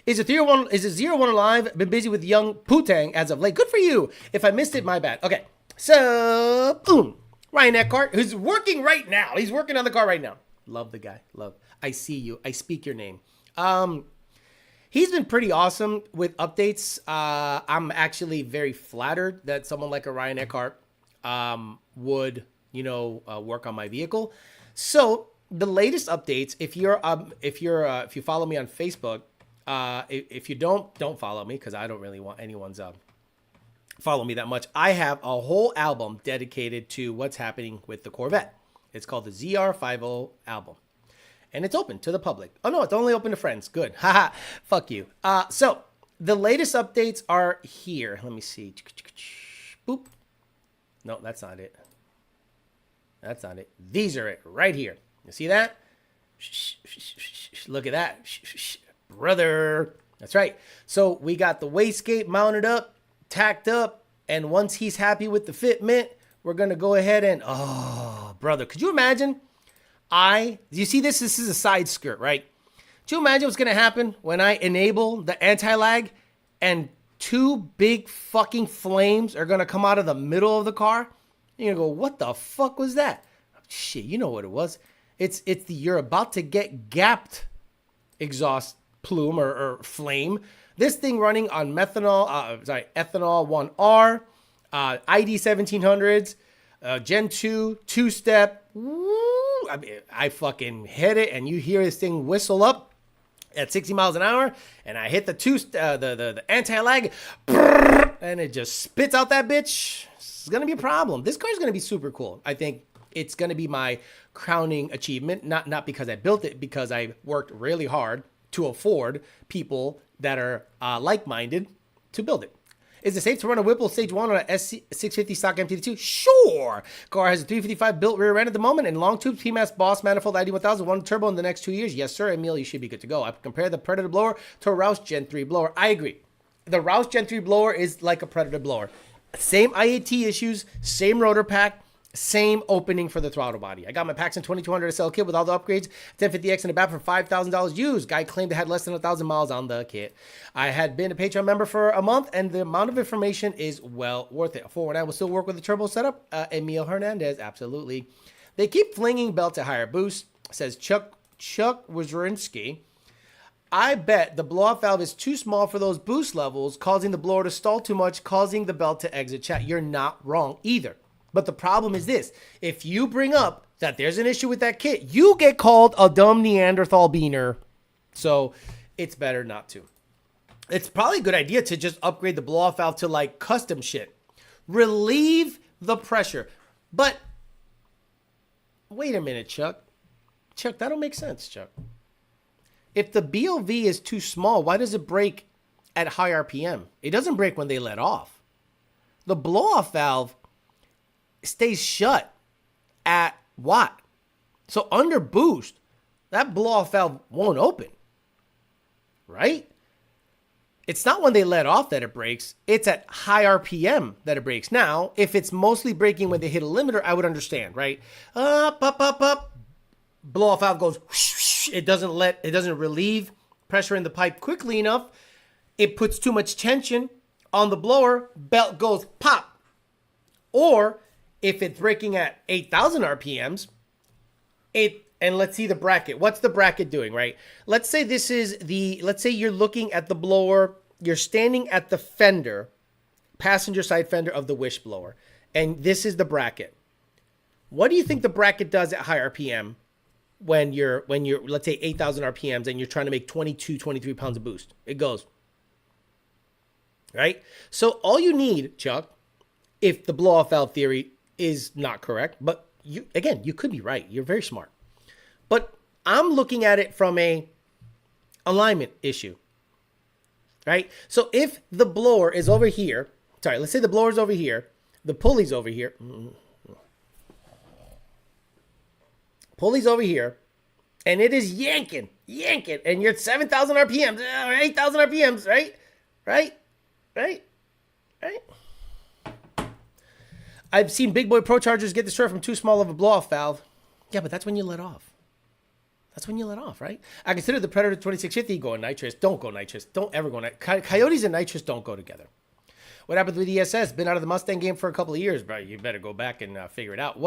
[SPEAKER 1] Is it 01 alive? Been busy with young Putang as of late. Good for you. If I missed it, my bad. Okay. So, boom. Ryan Eckhart, who's working right now. He's working on the car right now. Love the guy. Love. I see you. I speak your name. He's been pretty awesome with updates. I'm actually very flattered that someone like a Ryan Eckhart would, work on my vehicle. So the latest updates, if you follow me on Facebook, if you don't follow me, because I don't really want anyone's follow me that much. I have a whole album dedicated to what's happening with the Corvette. It's called the ZR50 album. And it's open to the public. Oh, no, it's only open to friends. Good. Haha. Fuck you. So the latest updates are here. Let me see. Boop. No, that's not it. That's not it. These are it right here. You see that? Look at that. Brother. That's right. So we got the wastegate mounted up, tacked up. And once he's happy with the fitment, we're going to go ahead and, oh, brother, could you imagine? You see this? This is a side skirt, right? Do you imagine what's going to happen when I enable the anti-lag and two big fucking flames are going to come out of the middle of the car? And you're going to go, what the fuck was that? Shit, you know what it was. It's the you're about to get gapped exhaust plume or flame. This thing running on ethanol 1R, ID 1700s, Gen 2, two-step. I mean, I fucking hit it, and you hear this thing whistle up at 60 miles an hour, and I hit the anti-lag, and it just spits out that bitch. It's gonna be a problem. This car's gonna be super cool. I think it's gonna be my crowning achievement, not because I built it, because I worked really hard to afford people that are like-minded to build it. Is it safe to run a Whipple Stage 1 on a S650 stock MT2? Sure. Car has a 355 built rear end at the moment and long tubes, PMAS, Boss, manifold, ID1000, one turbo in the next 2 years. Yes, sir, Emil, you should be good to go. I compare the Predator blower to a Roush Gen 3 blower. I agree. The Roush Gen 3 blower is like a Predator blower. Same IAT issues, same rotor pack, same opening for the throttle body. I got my Paxton 2200 SL kit with all the upgrades, 1050X in the back for $5,000 used. Guy claimed it had less than 1,000 miles on the kit. I had been a Patreon member for a month, and the amount of information is well worth it. 419 will still work with the turbo setup. Emil Hernandez, absolutely. They keep flinging belts at higher boost, says Chuck Wazrinsky. I bet the blow-off valve is too small for those boost levels, causing the blower to stall too much, causing the belt to exit chat. You're not wrong either. But the problem is this. If you bring up that there's an issue with that kit, you get called a dumb Neanderthal beaner. So it's better not to. It's probably a good idea to just upgrade the blow-off valve to like custom shit. Relieve the pressure. But wait a minute, Chuck. Chuck, that don't make sense, Chuck. If the BOV is too small, why does it break at high RPM? It doesn't break when they let off. The blow-off valve stays shut at what? So under boost, that blow-off valve won't open, right? It's not when they let off that it breaks. It's at high RPM that it breaks. Now, if it's mostly breaking when they hit a limiter, I would understand, right? Up. Blow-off valve goes whoosh, whoosh. It doesn't relieve pressure in the pipe quickly enough. it puts too much tension on the blower, belt goes pop. Or if it's braking at 8,000 RPMs, and let's see the bracket. What's the bracket doing, right? Let's say let's say you're looking at the blower, you're standing at the fender, passenger side fender of the wish blower, and this is the bracket. What do you think the bracket does at high RPM when you're let's say 8,000 RPMs and you're trying to make 22, 23 pounds of boost? It goes, right? So all you need, Chuck, if the blow-off valve theory is not correct, but you could be right. You're very smart. But I'm looking at it from a alignment issue, right? So if the blower is over here, let's say the blower's over here, the pulley's over here. Pulley's over here, and it is yanking, and you're at 7,000 RPMs, or 8,000 RPMs, right? I've seen big boy Pro Chargers get destroyed from too small of a blow-off valve. Yeah, but that's when you let off. Right? I consider the Predator 2650 going nitrous. Don't go nitrous. Don't ever go nitrous. Coyotes and nitrous don't go together. What happened with ESS? Been out of the Mustang game for a couple of years, bro. You better go back and figure it out.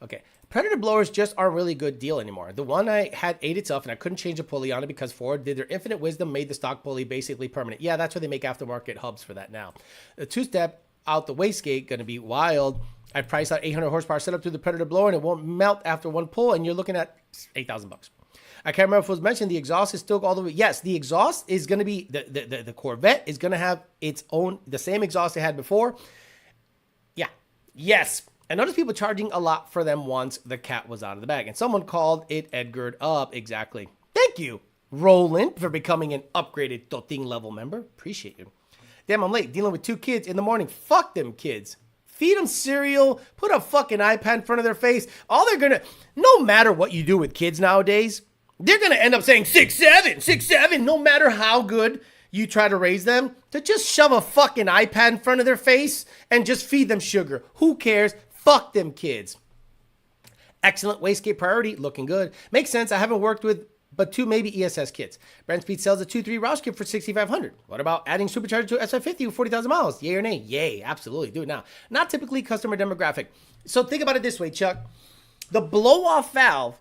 [SPEAKER 1] Okay. Predator blowers just aren't really a good deal anymore. The one I had ate itself, and I couldn't change the pulley on it because Ford did their infinite wisdom, made the stock pulley basically permanent. Yeah, that's why they make aftermarket hubs for that now. The two-step out the wastegate, going to be wild. I priced out 800 horsepower setup through the Predator blower, and it won't melt after one pull, and you're looking at $8,000. I can't remember if it was mentioned, the exhaust is still all the way. Yes, the exhaust is going to be, the Corvette is going to have its own, the same exhaust it had before. Yeah, yes. I noticed people charging a lot for them once the cat was out of the bag. And someone called it Edgared up. Exactly. Thank you, Roland, for becoming an upgraded Toting level member. Appreciate you. Damn, I'm late. Dealing with 2 kids in the morning. Fuck them kids. Feed them cereal. Put a fucking iPad in front of their face. No matter what you do with kids nowadays, they're going to end up saying 6'7", no matter how good you try to raise them. To just shove a fucking iPad in front of their face and just feed them sugar. Who cares? Fuck them kids. Excellent wastegate priority. Looking good. Makes sense. I haven't worked with but 2 maybe ESS kits. Brand Speed sells a 2.3 Roush kit for $6,500. What about adding supercharger to S550 with 40,000 miles? Yay or nay? Yay. Absolutely. Do it now. Not typically customer demographic. So think about it this way, Chuck. The blow-off valve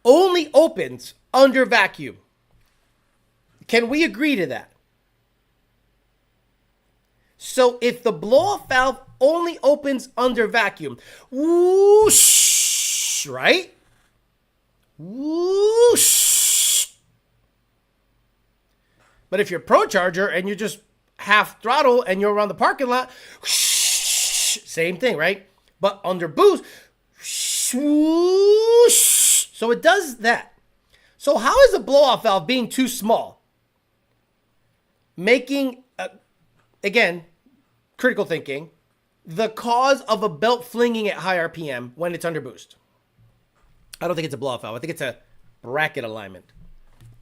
[SPEAKER 1] only opens under vacuum. Can we agree to that? So if the blow-off valve only opens under vacuum, whoosh, right? Whoosh. But if you're Pro Charger and you're just half throttle and you're around the parking lot, whoosh, same thing, right? But under boost, whoosh. So it does that. So how is the blow-off valve being too small making, again, critical thinking, the cause of a belt flinging at high RPM when it's under boost? I don't think it's a blow-off valve. I think it's a bracket alignment.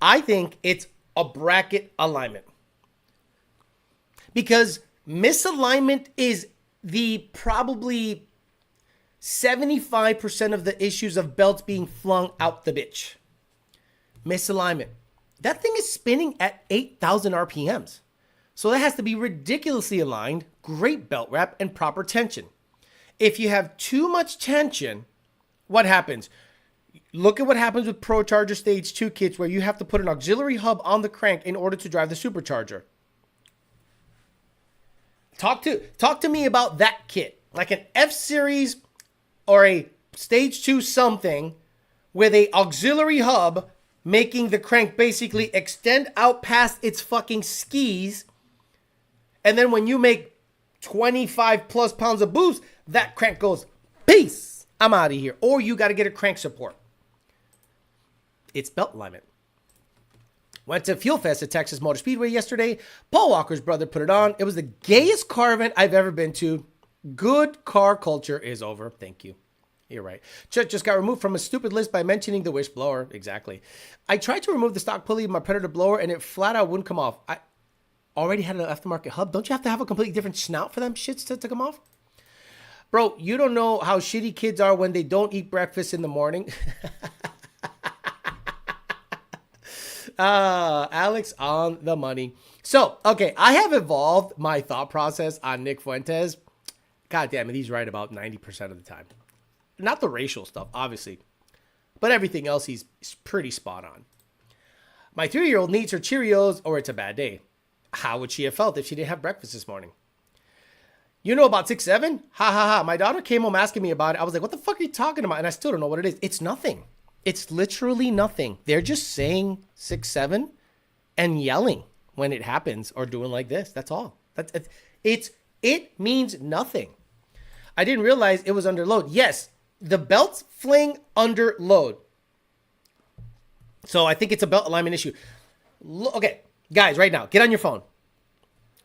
[SPEAKER 1] I think it's a bracket alignment. Because misalignment is the probably 75% of the issues of belts being flung out the bitch. Misalignment. That thing is spinning at 8,000 RPMs. So that has to be ridiculously aligned, great belt wrap, and proper tension. If you have too much tension, what happens? Look at what happens with Pro Charger Stage 2 kits where you have to put an auxiliary hub on the crank in order to drive the supercharger. Talk to me about that kit. Like an F-Series or a Stage 2 something with a auxiliary hub making the crank basically extend out past its fucking skis. And then when you make 25 plus pounds of boost, that crank goes, peace, I'm out of here. Or you got to get a crank support. It's belt alignment. Went to Fuel Fest at Texas Motor Speedway yesterday. Paul Walker's brother put it on. It was the gayest car event I've ever been to. Good car culture is over. Thank you. You're right. Chuck just got removed from a stupid list by mentioning the Wish blower. Exactly. I tried to remove the stock pulley of my Predator blower and it flat out wouldn't come off. I already had an aftermarket hub. Don't you have to have a completely different snout for them shits to come off? Bro, you don't know how shitty kids are when they don't eat breakfast in the morning. Alex on the money. So, okay, I have evolved my thought process on Nick Fuentes. God damn it, he's right about 90% of the time. Not the racial stuff, obviously, but everything else he's pretty spot on. My 3-year-old needs her Cheerios or it's a bad day. How would she have felt if she didn't have breakfast this morning? You know about 6'7"? Ha ha ha. My daughter came home asking me about it. I was like, what the fuck are you talking about? And I still don't know what it is. It's nothing. It's literally nothing. They're just saying 6'7" and yelling when it happens or doing like this. That's all. It means nothing. I didn't realize it was under load. Yes, the belts fling under load. So I think it's a belt alignment issue. Okay, guys, right now, get on your phone.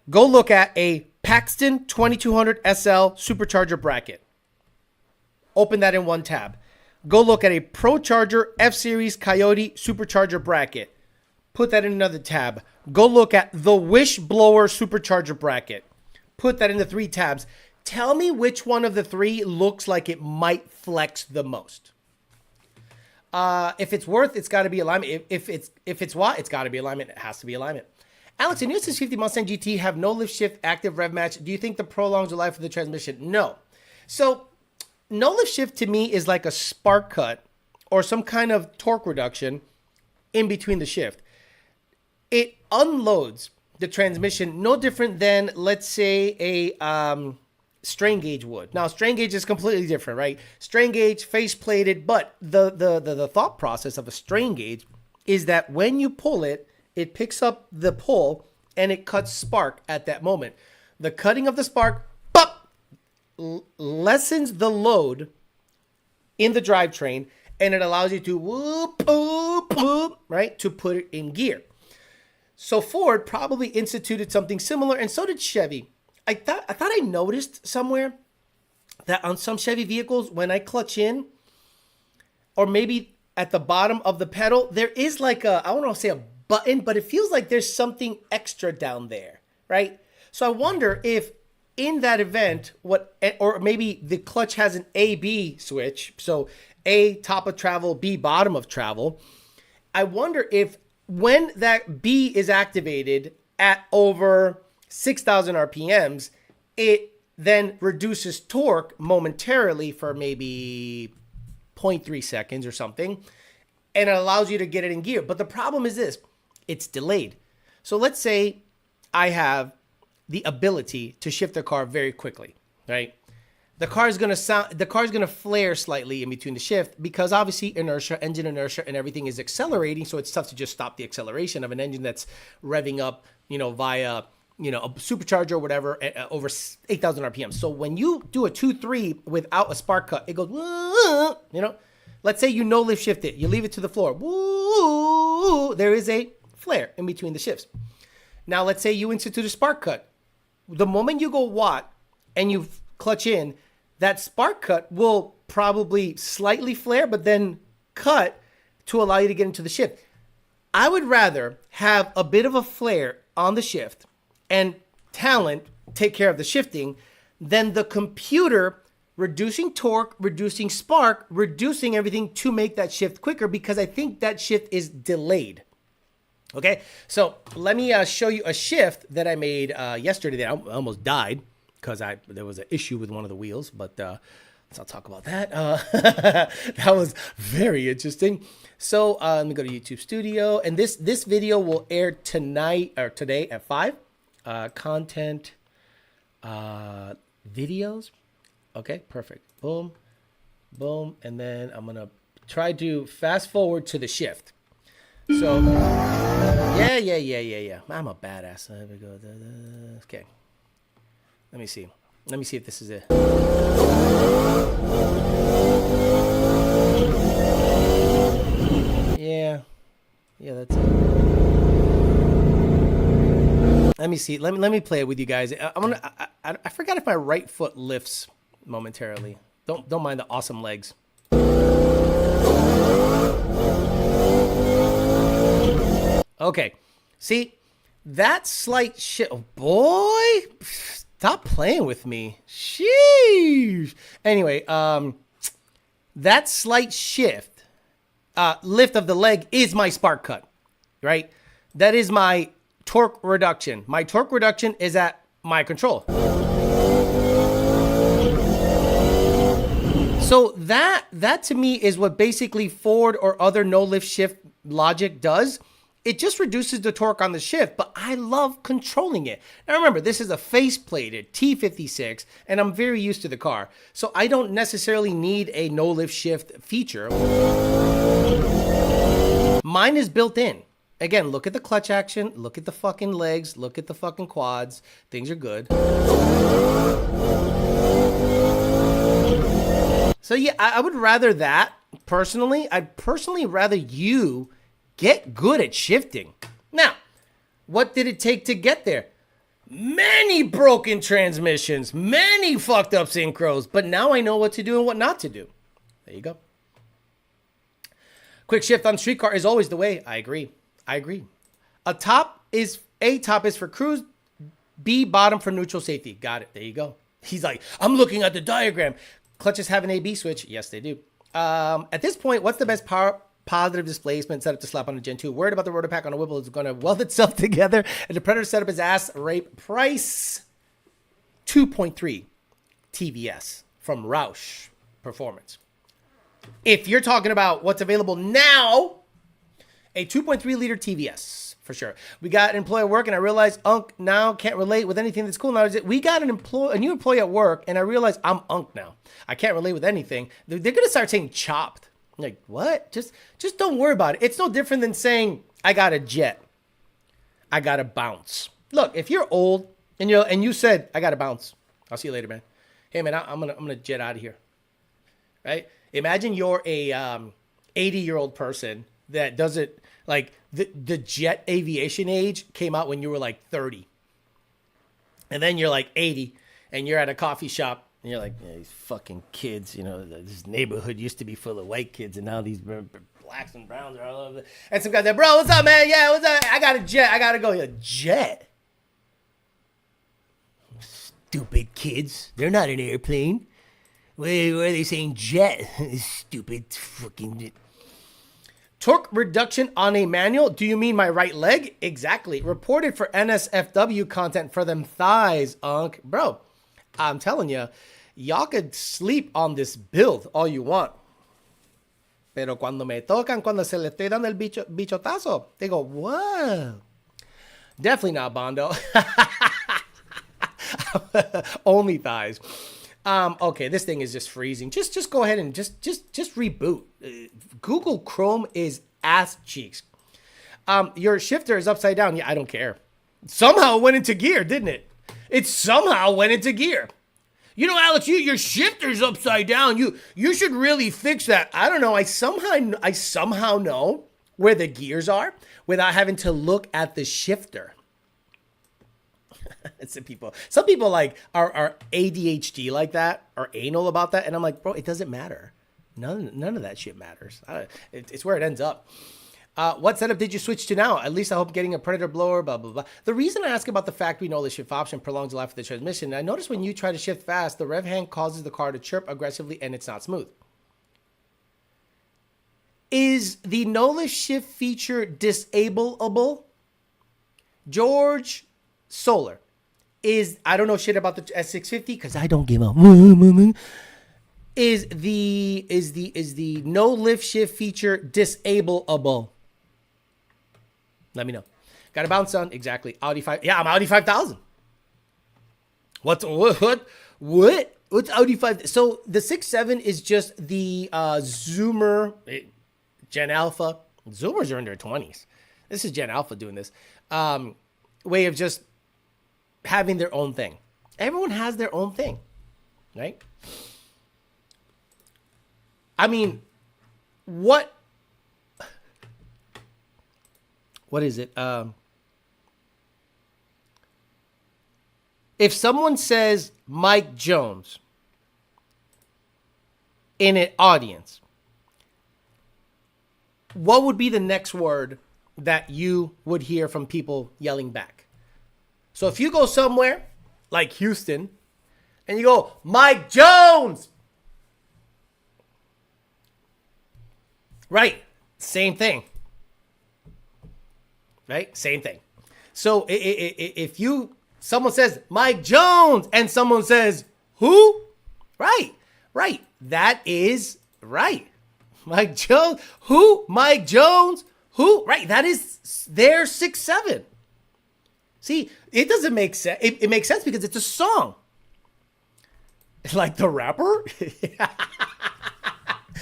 [SPEAKER 1] Go look at a Paxton 2200 SL supercharger bracket. Open that in one tab. Go look at a ProCharger F-Series Coyote supercharger bracket. Put that in another tab. Go look at the Wishblower supercharger bracket. Put that into 3 tabs. Tell me which one of the 3 looks like it might flex the most. If it's worth, it's got to be alignment. If it's what, it's got to be alignment. It has to be alignment. Alex, the new 650 Mustang GT have no lift shift active rev match. Do you think that prolongs the life of the transmission? No. So no lift shift to me is like a spark cut or some kind of torque reduction in between the shift. It unloads the transmission no different than, let's say, a strain gauge would. Now, strain gauge is completely different, right? Strain gauge, face plated, but the thought process of a strain gauge is that when you pull it, it picks up the pull and it cuts spark at that moment. The cutting of the spark lessens the load in the drivetrain and it allows you to whoop, whoop, whoop, right? To put it in gear. So Ford probably instituted something similar, and so did Chevy. I thought I noticed somewhere that on some Chevy vehicles, when I clutch in, or maybe at the bottom of the pedal, there is like I don't want to say a button, but it feels like there's something extra down there, right? So I wonder if in that event, or maybe the clutch has an A-B switch, so A, top of travel, B, bottom of travel. I wonder if when that B is activated at over 6,000 RPMs, it then reduces torque momentarily for maybe 0.3 seconds or something, and it allows you to get it in gear. But the problem is this, it's delayed. So let's say I have the ability to shift the car very quickly, right? The car is going to flare slightly in between the shift because obviously inertia, engine inertia, and everything is accelerating. So it's tough to just stop the acceleration of an engine that's revving up, via, a supercharger or whatever, over 8,000 RPM. So when you do a 2-3 without a spark cut, it goes, let's say you no lift shift it, you leave it to the floor. Woo, there is a flare in between the shifts. Now, let's say you institute a spark cut. The moment you go watt and you clutch in, that spark cut will probably slightly flare, but then cut to allow you to get into the shift. I would rather have a bit of a flare on the shift and talent take care of the shifting than the computer reducing torque, reducing spark, reducing everything to make that shift quicker, because I think that shift is delayed. Okay, so let me show you a shift that I made yesterday that I almost died because there was an issue with one of the wheels, but let's not talk about that. That was very interesting. So let me go to YouTube Studio, and this video will air tonight or today at 5. Content videos. Okay, perfect. Boom, boom, and then I'm gonna try to fast forward to the shift. So yeah. I'm a badass. There we go. Okay. Let me see. Let me see if this is it. Yeah, that's it. Let me see. Let me play it with you guys. I forgot if my right foot lifts momentarily. Don't mind the awesome legs. Okay. See, that slight shift. Oh, boy, stop playing with me. Sheesh. Anyway, that slight shift, lift of the leg is my spark cut. right? That is my torque reduction. My torque reduction is at my control. So that to me is what basically Ford or other no lift shift logic does. It just reduces the torque on the shift, but I love controlling it. Now remember, this is a face-plated T56, and I'm very used to the car. So I don't necessarily need a no lift shift feature. Mine is built in. Again, look at the clutch action, look at the fucking legs, look at the fucking quads. Things are good. So yeah, I would rather that, personally. I'd personally rather you get good at shifting. Now, what did it take to get there? Many broken transmissions, many fucked up synchros, but now I know what to do and what not to do. There you go. Quick shift on street car is always the way. I agree. A top is for cruise, B bottom for neutral safety. Got it. There you go. He's like, I'm looking at the diagram. Clutches have an A-B switch. Yes, they do. At this point, what's the best power positive displacement setup to slap on a Gen 2? Worried about the rotor pack on a Whipple is going to weld itself together. And the Predator setup is ass rape. Price 2.3 TVS from Roush Performance. If you're talking about what's available now, a 2.3 liter TVS. For sure. We got an employee at work, and I realized Unc now can't relate with anything that's cool. Now we got a new employee at work, and I realized I'm Unc now. I can't relate with anything. They're gonna start saying chopped. I'm like, what? Just don't worry about it. It's no different than saying I got a jet. I got to bounce. Look, if you're old and you said I got to bounce, I'll see you later, man. Hey, man, I'm gonna jet out of here. Right? Imagine you're a 80-year-old person that doesn't. Like, the jet aviation age came out when you were like 30. And then you're like 80, and you're at a coffee shop, and you're like, yeah, these fucking kids, this neighborhood used to be full of white kids, and now these blacks and browns are all over. And some guy said, bro, what's up, man? Yeah, what's up? I got a jet. I got to go. A jet? Stupid kids. They're not an airplane. Why are they saying jet? Stupid fucking... Torque reduction on a manual? Do you mean my right leg? Exactly. Reported for NSFW content for them thighs, Unc. Bro, I'm telling you, y'all could sleep on this build all you want. Pero cuando me tocan, cuando se le estoy dando el bichotazo, they go, whoa. Definitely not Bondo. Only thighs. Okay, this thing is just freezing. Just go ahead and just reboot. Google Chrome is ass cheeks. Your shifter is upside down. Yeah, I don't care. Somehow it went into gear, didn't it? It somehow went into gear. Alex, your shifter's upside down. You should really fix that. I don't know. I somehow know where the gears are without having to look at the shifter. Some people like are ADHD like that, or anal about that, and I'm like, bro, it doesn't matter. None of that shit matters. It's where it ends up. What setup did you switch to now? At least I hope getting a Predator blower, blah, blah, blah. The reason I ask about the factory no lift shift option prolongs the life of the transmission, I notice when you try to shift fast, the rev hand causes the car to chirp aggressively, and it's not smooth. Is the no lift shift feature disableable? George Solar. I don't know shit about the S650 because I don't give a is the no lift shift feature disableable? Let me know. Got a bounce on exactly Audi 5. Yeah, I'm Audi 5000. What's Audi 5? So the 6.7 is just the Zoomer Gen Alpha. Zoomers are in their 20s. This is Gen Alpha doing this way of just having their own thing. Everyone has their own thing, right? I mean, what is it? If someone says Mike Jones in an audience, what would be the next word that you would hear from people yelling back? So if you go somewhere like Houston and you go, Mike Jones, right, same thing. right? Same thing. So if someone says Mike Jones and someone says who, right, that is right. Mike Jones, who? Mike Jones, who? Right, that is their 6'7". See, it doesn't make sense. It makes sense because it's a song. Like the rapper?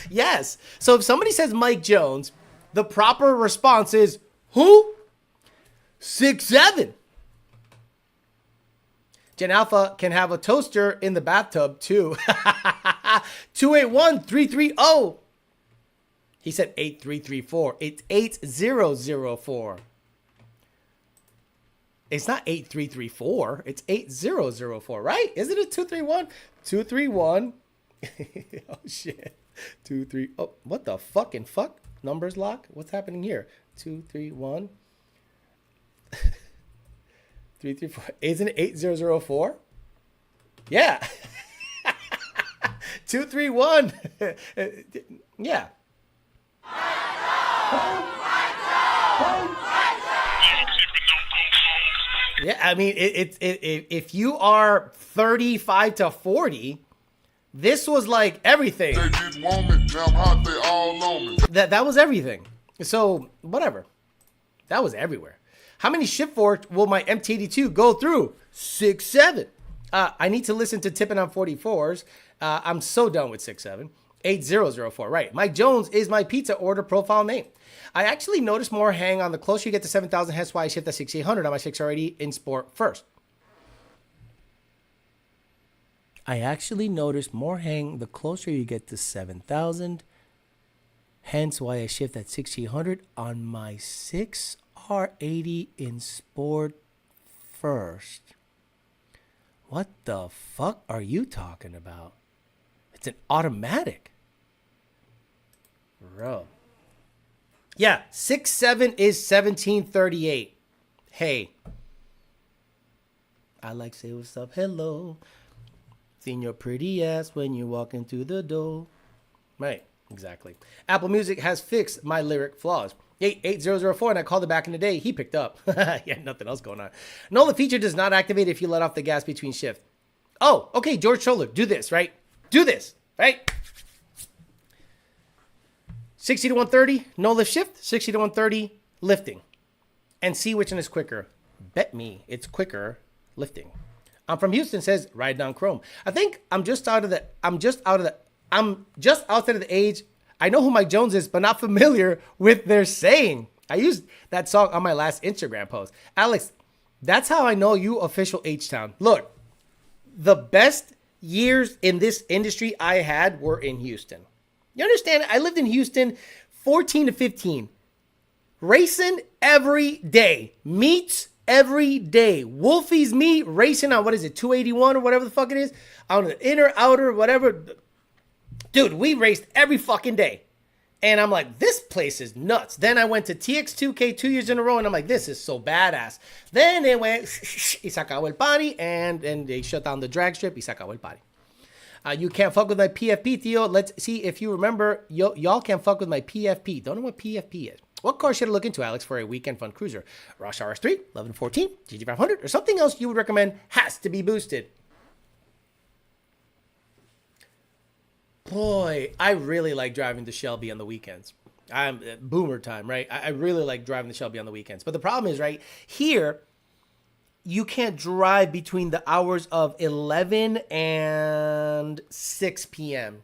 [SPEAKER 1] Yes. So if somebody says Mike Jones, the proper response is who? 6'7". Gen Alpha can have a toaster in the bathtub too. 281-330. He said 8334. It's 8004. It's not 8334. It's 8004, right? Isn't it 231? 231. Oh, shit. 23. Oh, what the fucking fuck? Numbers lock? What's happening here? 231. 334. Isn't it 8004? Yeah. 231. Yeah. Yeah, I mean, if you are 35 to 40, this was like everything. They didn't want me, now I'm hot, they all on me. That was everything. So, whatever. That was everywhere. How many shift forks will my MT82 go through? 6-7. I need to listen to Tipping on 44s. I'm so done with 6-7. 8004, right. Mike Jones is my pizza order profile name. I actually noticed more hang on the closer you get to 7,000, hence why I shift at 6,800 on my 6R80 in Sport first. I actually noticed more hang the closer you get to 7,000, hence why I shift at 6,800 on my 6R80 in Sport first. What the fuck are you talking about? It's an automatic. Bro. Yeah, 6'7" is 1738. Hey. I like say what's up, hello. Seen your pretty ass when you walk into the door. Right, exactly. Apple Music has fixed my lyric flaws. 8004, and I called it back in the day. He picked up. Yeah, nothing else going on. No, the feature does not activate if you let off the gas between shift. Oh, okay, George Scholler, do this, right? Do this, right? 60 to 130, no lift shift. 60 to 130, lifting. And see which one is quicker. Bet me it's quicker lifting. I'm from Houston, says Ride Down Chrome. I think I'm just outside of the age. I know who Mike Jones is, but not familiar with their saying. I used that song on my last Instagram post. Alex, that's how I know you official H-Town. Look, the best years in this industry I had were in Houston. You understand? I lived in Houston 14 to 15. Racing every day. Meets every day. Wolfie's meet, racing on, 281 or whatever the fuck it is? On the inner, outer, whatever. Dude, we raced every fucking day. And I'm like, this place is nuts. Then I went to TX2K 2 years in a row, and I'm like, this is so badass. Then they went, y se acabó el party, and they shut down the drag strip, y se acabó el party. You can't fuck with my PFP, Theo. Let's see if you remember. Y'all can't fuck with my PFP. Don't know what PFP is. What car should I look into, Alex, for a weekend fun cruiser? Ross RS3, 1114, GT500, or something else you would recommend has to be boosted? Boy, I really like driving the Shelby on the weekends. I'm boomer time, right? I really like driving the Shelby on the weekends. But the problem is, right, here, you can't drive between the hours of 11 and 6 p.m.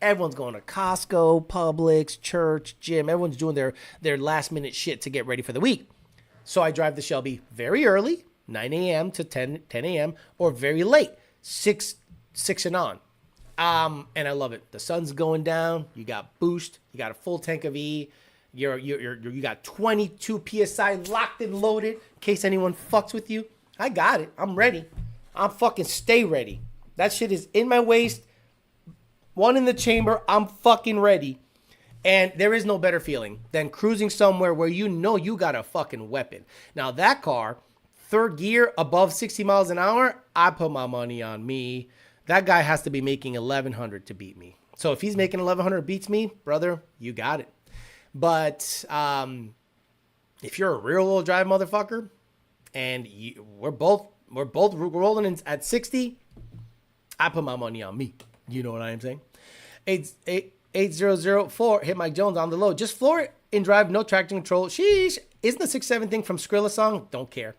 [SPEAKER 1] Everyone's going to Costco, Publix, church, gym. Everyone's doing their last minute shit to get ready for the week. So I drive the Shelby very early, 9 a.m. to 10 a.m., or very late, 6 and on. And I love it. The sun's going down. You got boost. You got a full tank of E. You got 22 PSI locked and loaded in case anyone fucks with you. I got it. I'm ready. I'm fucking stay ready. That shit is in my waist. One in the chamber. I'm fucking ready. And there is no better feeling than cruising somewhere where you know you got a fucking weapon. Now that car, third gear above 60 miles an hour, I put my money on me. That guy has to be making 1,100 to beat me. So if he's making 1,100 beats me, brother, you got it. But If you're a rear-wheel drive motherfucker, and we're both rolling in at 60, I put my money on me. You know what I'm saying? 8004, hit Mike Jones on the low. Just floor it in drive, no traction control. Sheesh. Isn't the 6.7 thing from Skrilla song? Don't care.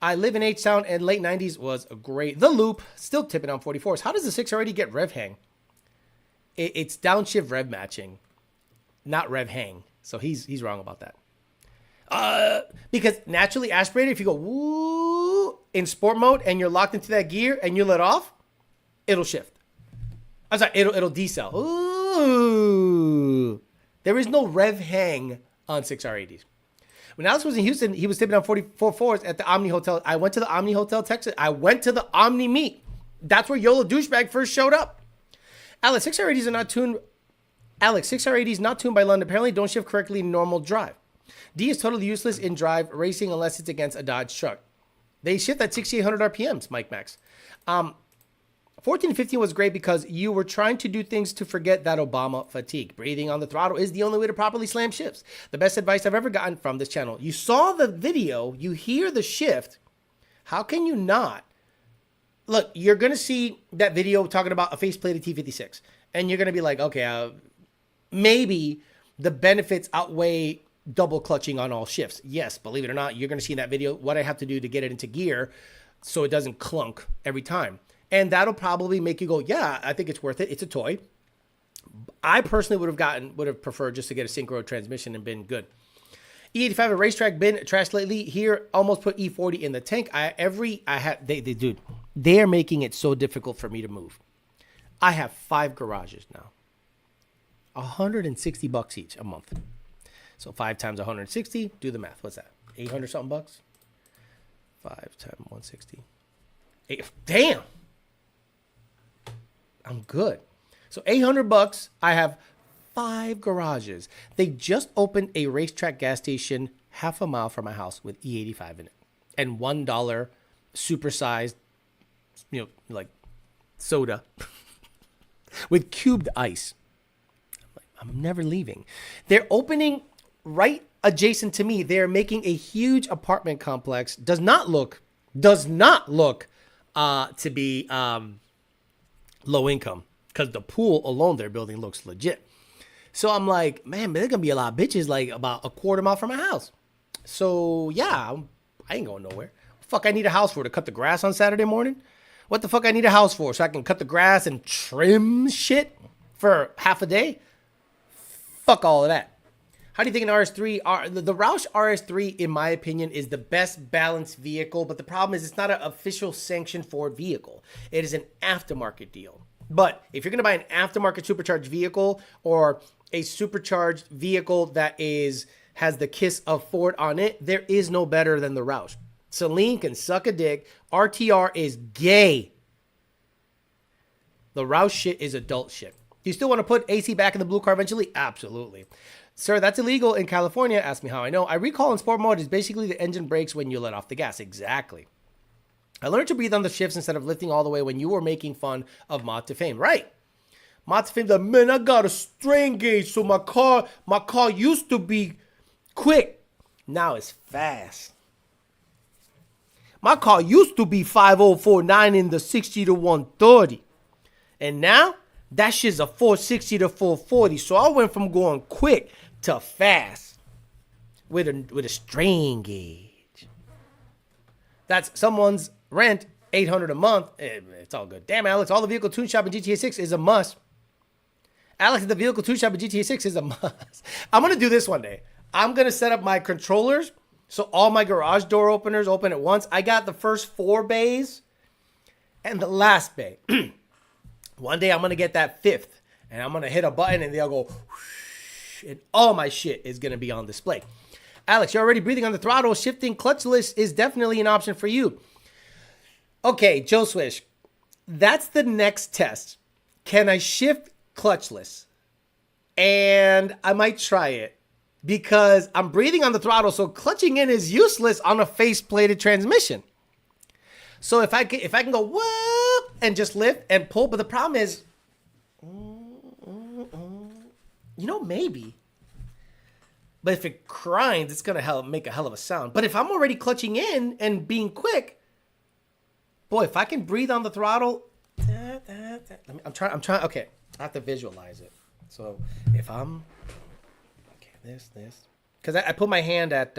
[SPEAKER 1] I live in H-Town and late 90s was great. The Loop, still tipping on 44s. How does the 6 already get rev hang? It's downshift rev matching, not rev hang. So he's wrong about that. Because naturally aspirated, if you go woo in sport mode and you're locked into that gear and you let off, it'll shift. I'm sorry, it'll decel. Ooh. There is no rev hang on 6R80s. When Alex was in Houston, he was tipping on 44.4s at the Omni Hotel. I went to the Omni Hotel, Texas. I went to the Omni meet. That's where YOLO Douchebag first showed up. Alex, 6R80s are not tuned. Alex, 6R80s not tuned by Lund. Apparently don't shift correctly in normal drive. D is totally useless in drive racing unless it's against a Dodge truck. They shift at 6,800 RPMs, Mike Max. 14 and 15 was great because you were trying to do things to forget that Obama fatigue. Breathing on the throttle is the only way to properly slam shifts. The best advice I've ever gotten from this channel. You saw the video, you hear the shift. How can you not? Look, you're going to see that video talking about a faceplated T56. And you're going to be like, okay, maybe the benefits outweigh double clutching on all shifts. Yes, believe it or not, you're going to see in that video what I have to do to get it into gear so it doesn't clunk every time. And that'll probably make you go, yeah, I think it's worth it. It's a toy. I personally would have preferred just to get a synchro transmission and been good. E85 at racetrack, been trashed lately. Here, almost put E40 in the tank. Dude, they are making it so difficult for me to move. I have 5 garages now. $160 each a month. So 5 times 160, do the math. What's that? 800 something bucks? 5 times 160. Damn. I'm good. So $800. I have 5 garages. They just opened a racetrack gas station half a mile from my house with E85 in it. And $1 supersized, like soda with cubed ice. I'm never leaving. They're opening right adjacent to me. They're making a huge apartment complex. Does not look to be low income because the pool alone they're building looks legit. So I'm like, man, there's gonna be a lot of bitches like about a quarter mile from my house. So yeah, I ain't going nowhere. Fuck, I need a house for to cut the grass on Saturday morning. What the fuck I need a house for? So I can cut the grass and trim shit for half a day? Fuck all of that. How do you think an RS3, the Roush RS3, in my opinion, is the best balanced vehicle, but the problem is it's not an official sanctioned Ford vehicle. It is an aftermarket deal. But if you're going to buy an aftermarket supercharged vehicle or a supercharged vehicle that has the kiss of Ford on it, there is no better than the Roush. Celine can suck a dick. RTR is gay. The Roush shit is adult shit. Do you still want to put AC back in the blue car eventually? Absolutely. Sir, that's illegal in California. Ask me how I know. I recall in sport mode is basically the engine brakes when you let off the gas. Exactly. I learned to breathe on the shifts instead of lifting all the way when you were making fun of Mod to Fame. Right. Mod to Fame, man, I got a strain gauge, so my car used to be quick. Now it's fast. My car used to be 5049 in the 60 to 130. And now that shit's a 460 to 440. So I went from going quick to fast with a strain gauge. That's someone's rent, $800 a month. It's all good. Damn, Alex, all the vehicle tune shop in GTA 6 is a must. Alex, the vehicle tune shop in GTA 6 is a must. I'm going to do this one day. I'm going to set up my controllers so all my garage door openers open at once. I got the first 4 bays and the last bay. One day I'm going to get that 5th and I'm going to hit a button and they'll go whoosh, and all my shit is going to be on display. Alex, you're already breathing on the throttle. Shifting clutchless is definitely an option for you. Okay, Joe Swish, that's the next test. Can I shift clutchless? And I might try it because I'm breathing on the throttle, so clutching in is useless on a face-plated transmission. So if I can go whoop and just lift and pull, but the problem is, maybe. But if it grinds, it's going to make a hell of a sound. But if I'm already clutching in and being quick, boy, if I can breathe on the throttle, I'm trying, okay, I have to visualize it. So if I'm, okay, this, because I put my hand at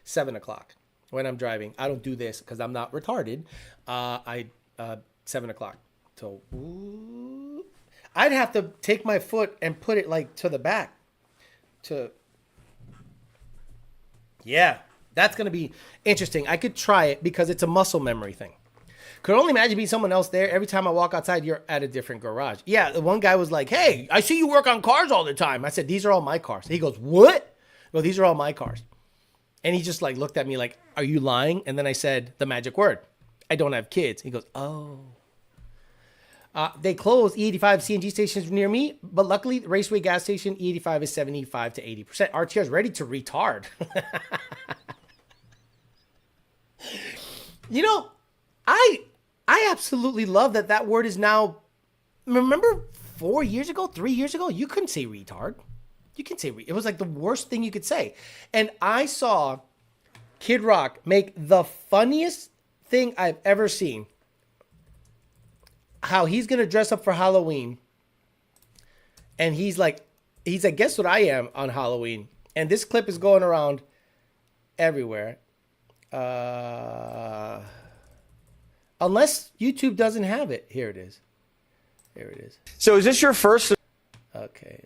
[SPEAKER 1] 7 o'clock when I'm driving. I don't do this because I'm not retarded. 7 o'clock. So I'd have to take my foot and put it like to the back. Yeah, that's going to be interesting. I could try it because it's a muscle memory thing. Could only imagine being someone else there. Every time I walk outside, you're at a different garage. Yeah, the one guy was like, hey, I see you work on cars all the time. I said, these are all my cars. He goes, what? Well, these are all my cars. And he just like looked at me like, are you lying? And then I said the magic word. I don't have kids. He goes, oh. They closed E85 CNG stations near me, but luckily, the Raceway gas station E85 is 75 to 80%. RTR is ready to retard. You know, I absolutely love that word is now. Remember 4 years ago, 3 years ago, you couldn't say retard. You can say it was like the worst thing you could say. And I saw Kid Rock make the funniest thing I've ever seen. How he's going to dress up for Halloween. And he's like, guess what I am on Halloween? And this clip is going around everywhere. Unless YouTube doesn't have it. Here it is.
[SPEAKER 3] So is this your first
[SPEAKER 1] Okay.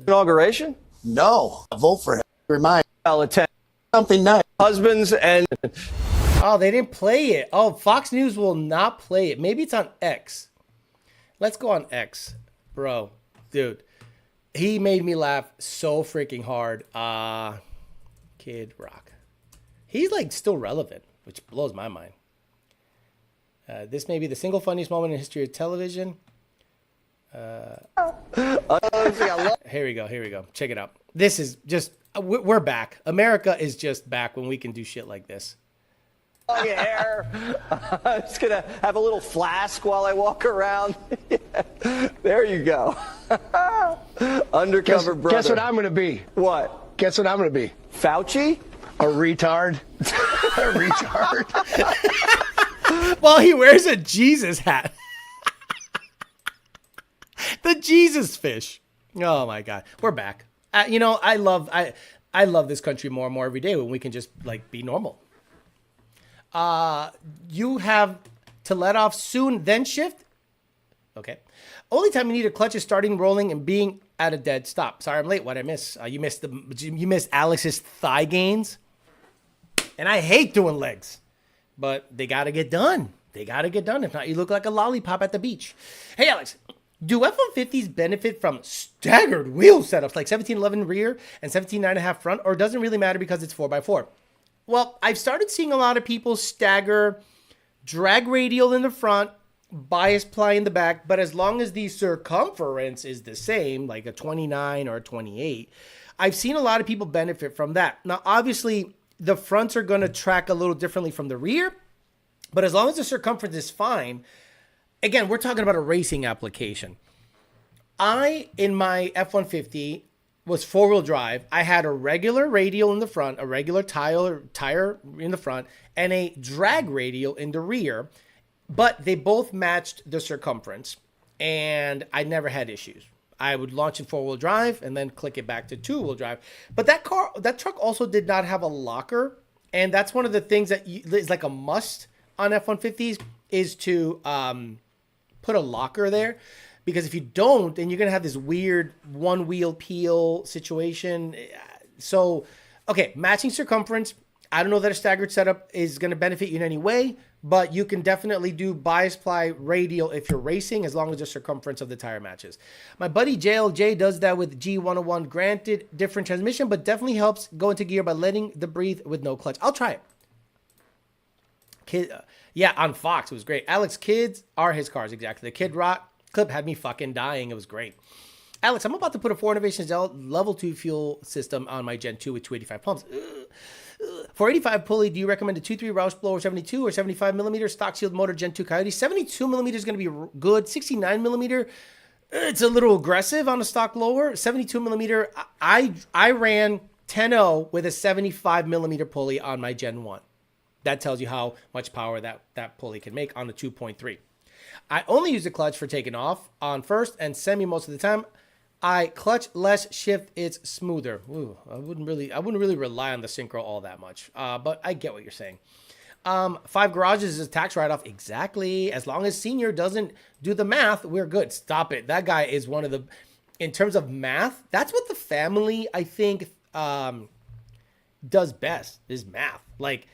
[SPEAKER 3] inauguration?
[SPEAKER 4] No, I vote for him. Remind
[SPEAKER 3] I'll attend
[SPEAKER 4] something nice.
[SPEAKER 3] husbands and
[SPEAKER 1] Oh, they didn't play it. Oh, Fox News will not play it. Maybe it's on X. Let's go on X. Bro, dude. He made me laugh so freaking hard. Kid Rock. He's like still relevant, which blows my mind. This may be the single funniest moment in the history of television. Here we go. Check it out. This is just, we're back. America is just back when we can do shit like this.
[SPEAKER 3] hair. I'm just going to have a little flask while I walk around. There you go. Undercover brother.
[SPEAKER 5] Guess what I'm going to be?
[SPEAKER 3] What?
[SPEAKER 5] Guess what I'm going to be?
[SPEAKER 3] Fauci?
[SPEAKER 5] A retard. A retard.
[SPEAKER 1] Well, he wears a Jesus hat. The Jesus fish. Oh my God, we're back. You know, I love this country more and more every day when we can just like be normal. You have to let off soon, then shift. Okay. Only time you need a clutch is starting, rolling, and being at a dead stop. Sorry, I'm late. What'd I miss? You missed Alex's thigh gains. And I hate doing legs, but they got to get done. If not, you look like a lollipop at the beach. Hey, Alex, do F-150s benefit from staggered wheel setups like 1711 rear and 17.5 front, or doesn't really matter because it's 4x4? Well, I've started seeing a lot of people stagger drag radial in the front, bias ply in the back, but as long as the circumference is the same, like a 29 or a 28, I've seen a lot of people benefit from that. Now, obviously, the fronts are going to track a little differently from the rear, but as long as the circumference is fine, again, we're talking about a racing application. In my F-150, was four-wheel drive. I had a regular radial in the front, a regular tire in the front, and a drag radial in the rear, but they both matched the circumference, and I never had issues. I would launch in four-wheel drive and then click it back to two-wheel drive. But that truck also did not have a locker, and that's one of the things that is like a must on F-150s is to put a locker there. Because if you don't, then you're going to have this weird one-wheel peel situation. So, okay, matching circumference. I don't know that a staggered setup is going to benefit you in any way, but you can definitely do bias ply radial if you're racing, as long as the circumference of the tire matches. My buddy JLJ does that with G101. Granted, different transmission, but definitely helps go into gear by letting the breathe with no clutch. I'll try it. Yeah, on Fox, it was great. Alex, kids are his cars, exactly. The Kid Rock clip had me fucking dying. It was great. Alex, I'm about to put a Ford Innovations level 2 fuel system on my Gen 2 with 285 pumps. For 85 pulley, do you recommend a 2.3 Roush blower 72 or 75 millimeter stock shield motor Gen 2 Coyote? 72 millimeter is going to be good. 69 millimeter, it's a little aggressive on a stock blower. 72 millimeter, I ran 10.0 with a 75 millimeter pulley on my Gen 1. That tells you how much power that pulley can make on the 2.3. I only use the clutch for taking off on first and semi most of the time. I clutch less, shift, it's smoother. Ooh, I wouldn't really rely on the synchro all that much. But I get what you're saying. 5 garages is a tax write-off. Exactly. As long as Senior doesn't do the math, we're good. Stop it. That guy is one of the, in terms of math, that's what the family, I think, does best is math. Like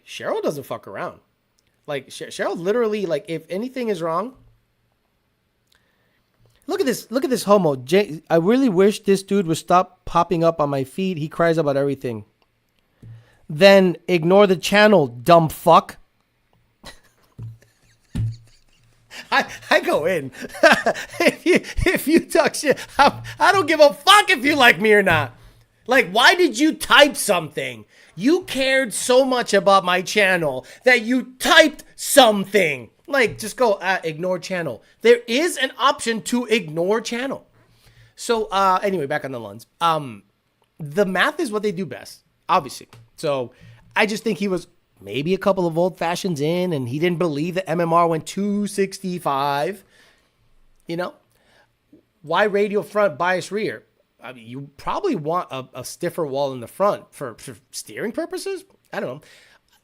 [SPEAKER 1] Cheryl doesn't fuck around. Like Cheryl literally, like if anything is wrong, look at this homo. I really wish this dude would stop popping up on my feed. He cries about everything. Then ignore the channel, dumb fuck. I go in. if you talk shit, I don't give a fuck if you like me or not. Like, why did you type something? You cared so much about my channel that you typed something. Like, just go ignore channel. There is an option to ignore channel. So anyway, back on the Lunds. The math is what they do best, obviously. So I just think he was maybe a couple of old fashions in, and he didn't believe that MMR went 265. You know, why radial front, bias rear? I mean, you probably want a stiffer wall in the front for steering purposes. I don't know.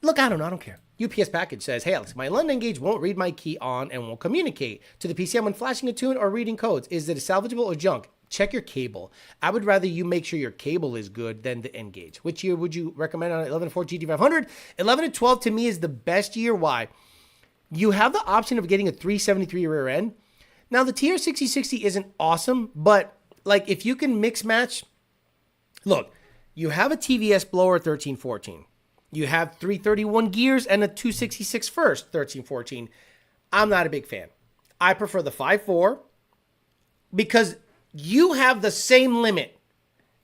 [SPEAKER 1] Look, I don't know. I don't care. UPS package says, hey, Alex, my Lund Engage won't read my key on and won't communicate to the PCM when flashing a tune or reading codes. Is it salvageable or junk? Check your cable. I would rather you make sure your cable is good than the Engage. Which year would you recommend on 11 Ford GT500? 11 and 12 to me is the best year. Why? You have the option of getting a 373 rear end. Now, the TR6060 isn't awesome, but like if you can mix match, look, you have a TVS blower 1314. You have 331 gears and a 266 first 1314. I'm not a big fan. I prefer the 5.4 because you have the same limit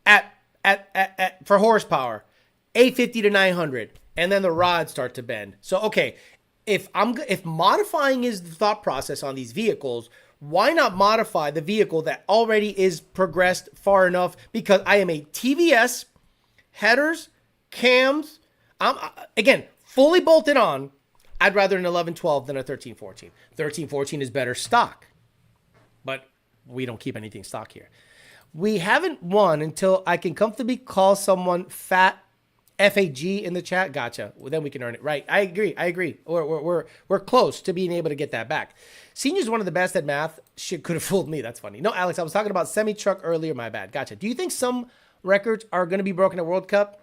[SPEAKER 1] at for horsepower, 850 to 900, and then the rods start to bend. So okay, if modifying is the thought process on these vehicles, why not modify the vehicle that already is progressed far enough? Because I am a TVS, headers, cams, I'm again fully bolted on. I'd rather an 1112 than a 1314. 1314 is better stock, but we don't keep anything stock here. We haven't won until I can comfortably call someone fat FAG in the chat. Gotcha. Well, then we can earn it. Right. I agree. We're close to being able to get that back. Senior's one of the best at math. Shit could have fooled me. That's funny. No, Alex, I was talking about semi-truck earlier. My bad. Gotcha. Do you think some records are going to be broken at World Cup?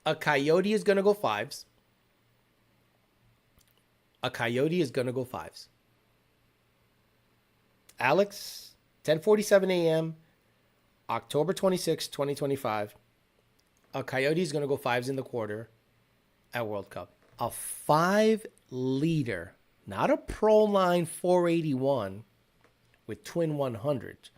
[SPEAKER 1] A Coyote is going to go 5s. A Coyote is going to go 5s. Alex, 10:47 a.m., October 26, 2025. A Coyote is going to go 5s in the quarter at World Cup. A 5-liter, not a Proline 481 with twin 100s.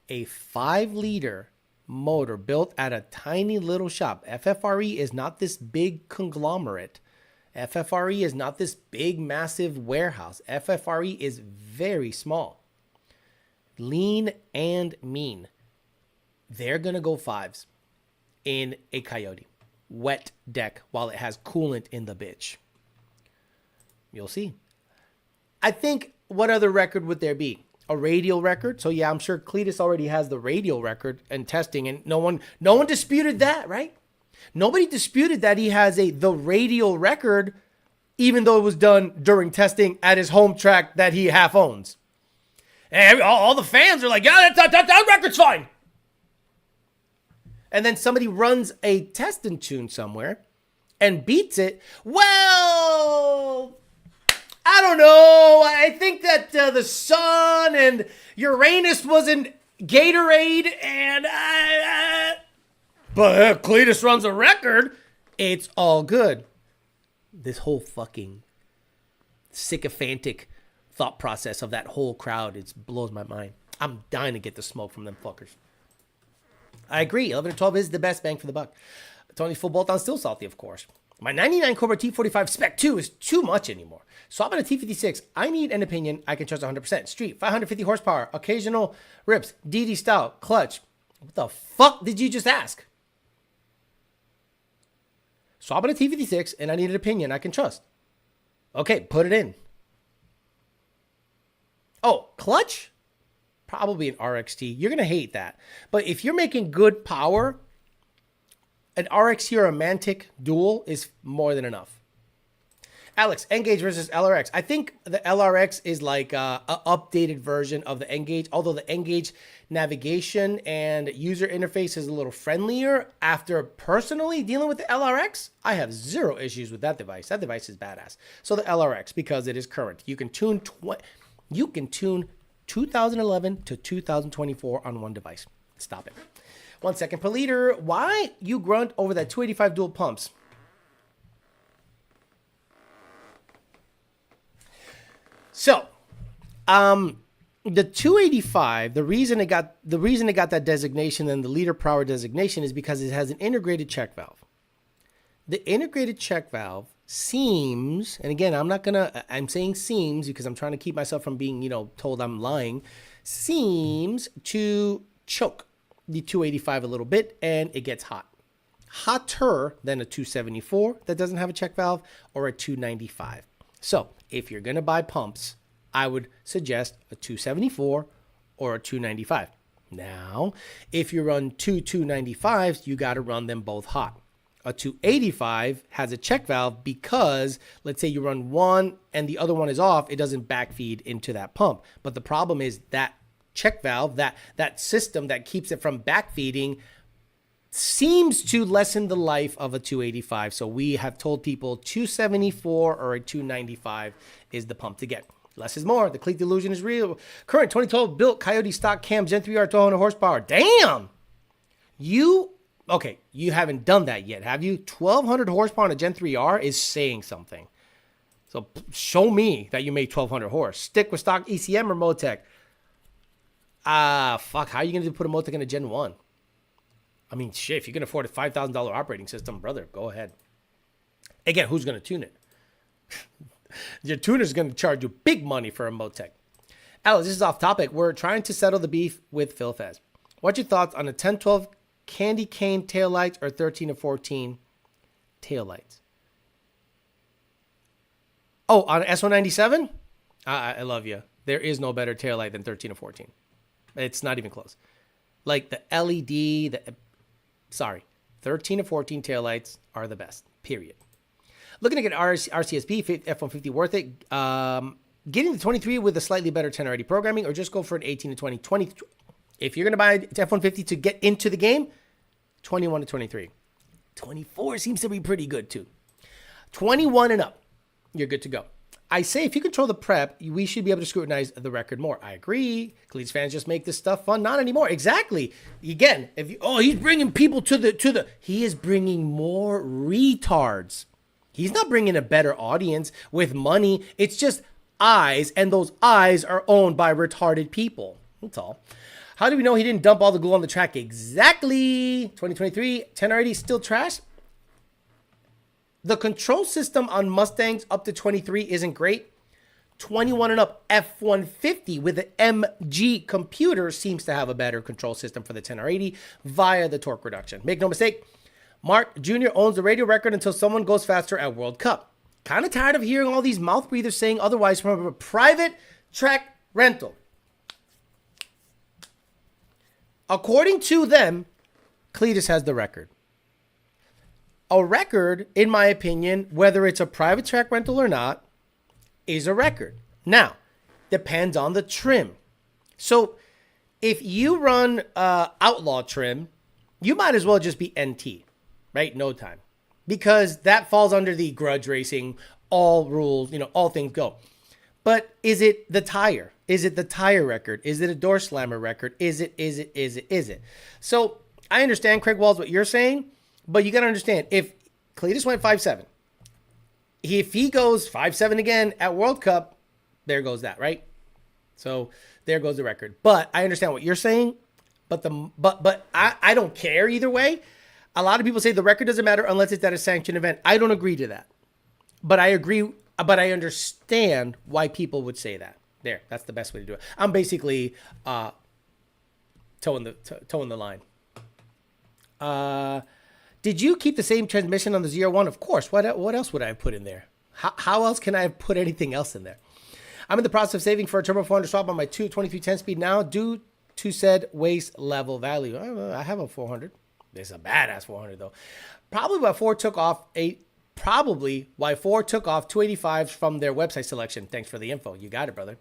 [SPEAKER 1] A 5-liter motor built at a tiny little shop. FFRE is not this big conglomerate. FFRE is not this big, massive warehouse. FFRE is very small. Lean and mean. They're going to go 5s in a Coyote. Wet deck while it has coolant in the bitch. You'll see. I think, what other record would there be? A radial record? So yeah, I'm sure Cletus already has the radial record and testing, and no one disputed that, right? Nobody disputed that he has the radial record, even though it was done during testing at his home track that he half owns. And all the fans are like, yeah, that record's fine. And then somebody runs a test and tune somewhere and beats it. Well, I don't know. I think that the sun and Uranus was in Gatorade, and but Cletus runs a record. It's all good. This whole fucking sycophantic thought process of that whole crowd, it blows my mind. I'm dying to get the smoke from them fuckers. I agree. 11 and 12 is the best bang for the buck. Tony full bolt on, still salty, of course. My 99 Cobra T45 Spec 2 is too much anymore. Swap in a T56. I need an opinion I can trust 100%. Street, 550 horsepower, occasional rips, DD style, clutch. What the fuck did you just ask? So I'm on a T56 and I need an opinion I can trust. Okay, put it in. Oh, clutch? Probably an RXT. You're going to hate that. But if you're making good power, an RXT or a Mantic dual is more than enough. Alex, N-Gage versus LRX. I think the LRX is like an updated version of the N-Gage, although the N-Gage navigation and user interface is a little friendlier. After personally dealing with the LRX, I have zero issues with that device. That device is badass. So the LRX, because it is current. You can tune 2011 to 2024 on one device. Stop it. 1 second per liter. Why you grunt over that 285 dual pumps? So, the 285, the reason it got that designation and the liter per hour designation is because it has an integrated check valve. The integrated check valve seems, and again, I'm saying seems because I'm trying to keep myself from being, told I'm lying, seems to choke the 285 a little bit and it gets hot. Hotter than a 274 that doesn't have a check valve or a 295. So if you're going to buy pumps, I would suggest a 274 or a 295. Now, if you run two 295s, you got to run them both hot. A 285 has a check valve because let's say you run one and the other one is off, it doesn't backfeed into that pump. But the problem is that check valve, that system that keeps it from backfeeding seems to lessen the life of a 285. So we have told people 274 or a 295 is the pump to get. Less is more. The cleat delusion is real. Current 2012 built Coyote stock cam Gen 3R 1200 horsepower. Damn. You haven't done that yet, have you? 1200 horsepower on a Gen 3R is saying something. So show me that you made 1200 horse. Stick with stock ECM or Motec. Fuck. How are you going to put a Motec in a Gen 1? I mean, shit, if you can afford a $5,000 operating system, brother, go ahead. Again, who's going to tune it? Your tuner's going to charge you big money for a Motec. Alex, this is off topic. We're trying to settle the beef with Phil Fez. What's your thoughts on a 1012 candy cane taillights or 13 or 14 taillights? Oh, on S197? I love you. There is no better taillight than 13 or 14. It's not even close. Like the LED, 13 or 14 taillights are the best, period. Looking at RCSP, F-150 worth it. Getting the 23 with a slightly better 1080 programming or just go for an 18 to 20. If you're going to buy F-150 to get into the game, 21 to 23. 24 seems to be pretty good too. 21 and up, you're good to go. I say if you control the prep, we should be able to scrutinize the record more. I agree. Cleats fans just make this stuff fun. Not anymore. Exactly. Again, he's bringing people he is bringing more retards. He's not bringing a better audience with money. It's just eyes, and those eyes are owned by retarded people. That's all. How do we know he didn't dump all the glue on the track? Exactly. 2023, 1080 still trash. The control system on Mustangs up to 23 isn't great. 21 and up F-150 with an MG computer seems to have a better control system for the 10R80 via the torque reduction. Make no mistake, Mark Jr. owns the radio record until someone goes faster at World Cup. Kind of tired of hearing all these mouth breathers saying otherwise from a private track rental. According to them, Cletus has the record. A record, in my opinion, whether it's a private track rental or not, is a record. Now, depends on the trim. So, if you run Outlaw trim, you might as well just be NT, right? No time. Because that falls under the grudge racing, all rules, all things go. But is it the tire? Is it the tire record? Is it a door slammer record? Is it? So, I understand, Craig Walls, what you're saying. But you got to understand, if Cletus went 5.7, if he goes 5.7 again at World Cup, there goes that, right? So there goes the record. But I understand what you're saying. But I don't care either way. A lot of people say the record doesn't matter unless it's at a sanctioned event. I don't agree to that. But I agree. But I understand why people would say that. There, that's the best way to do it. I'm basically towing the line. Did you keep the same transmission on the ZR1? Of course. What else would I have put in there? How else can I have put anything else in there? I'm in the process of saving for a turbo 400 swap on my 2310 speed now due to said waste level value. I have a 400. It's a badass 400 though. Probably why Ford took off 285s from their website selection. Thanks for the info. You got it, brother.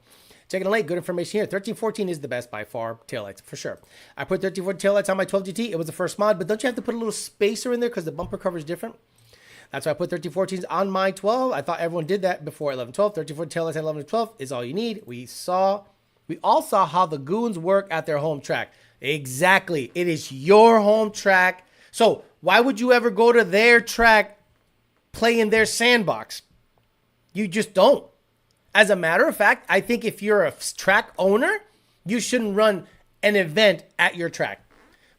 [SPEAKER 1] Checking it late. Good information here. 1314 is the best by far taillights, for sure. I put 1314 taillights on my 12 GT. It was the first mod, but don't you have to put a little spacer in there because the bumper cover is different? That's why I put 1314s on my 12. I thought everyone did that before 1112. 1314 taillights at 1112 is all you need. We all saw how the goons work at their home track. Exactly. It is your home track. So why would you ever go to their track, play in their sandbox? You just don't. As a matter of fact, I think if you're a track owner, you shouldn't run an event at your track.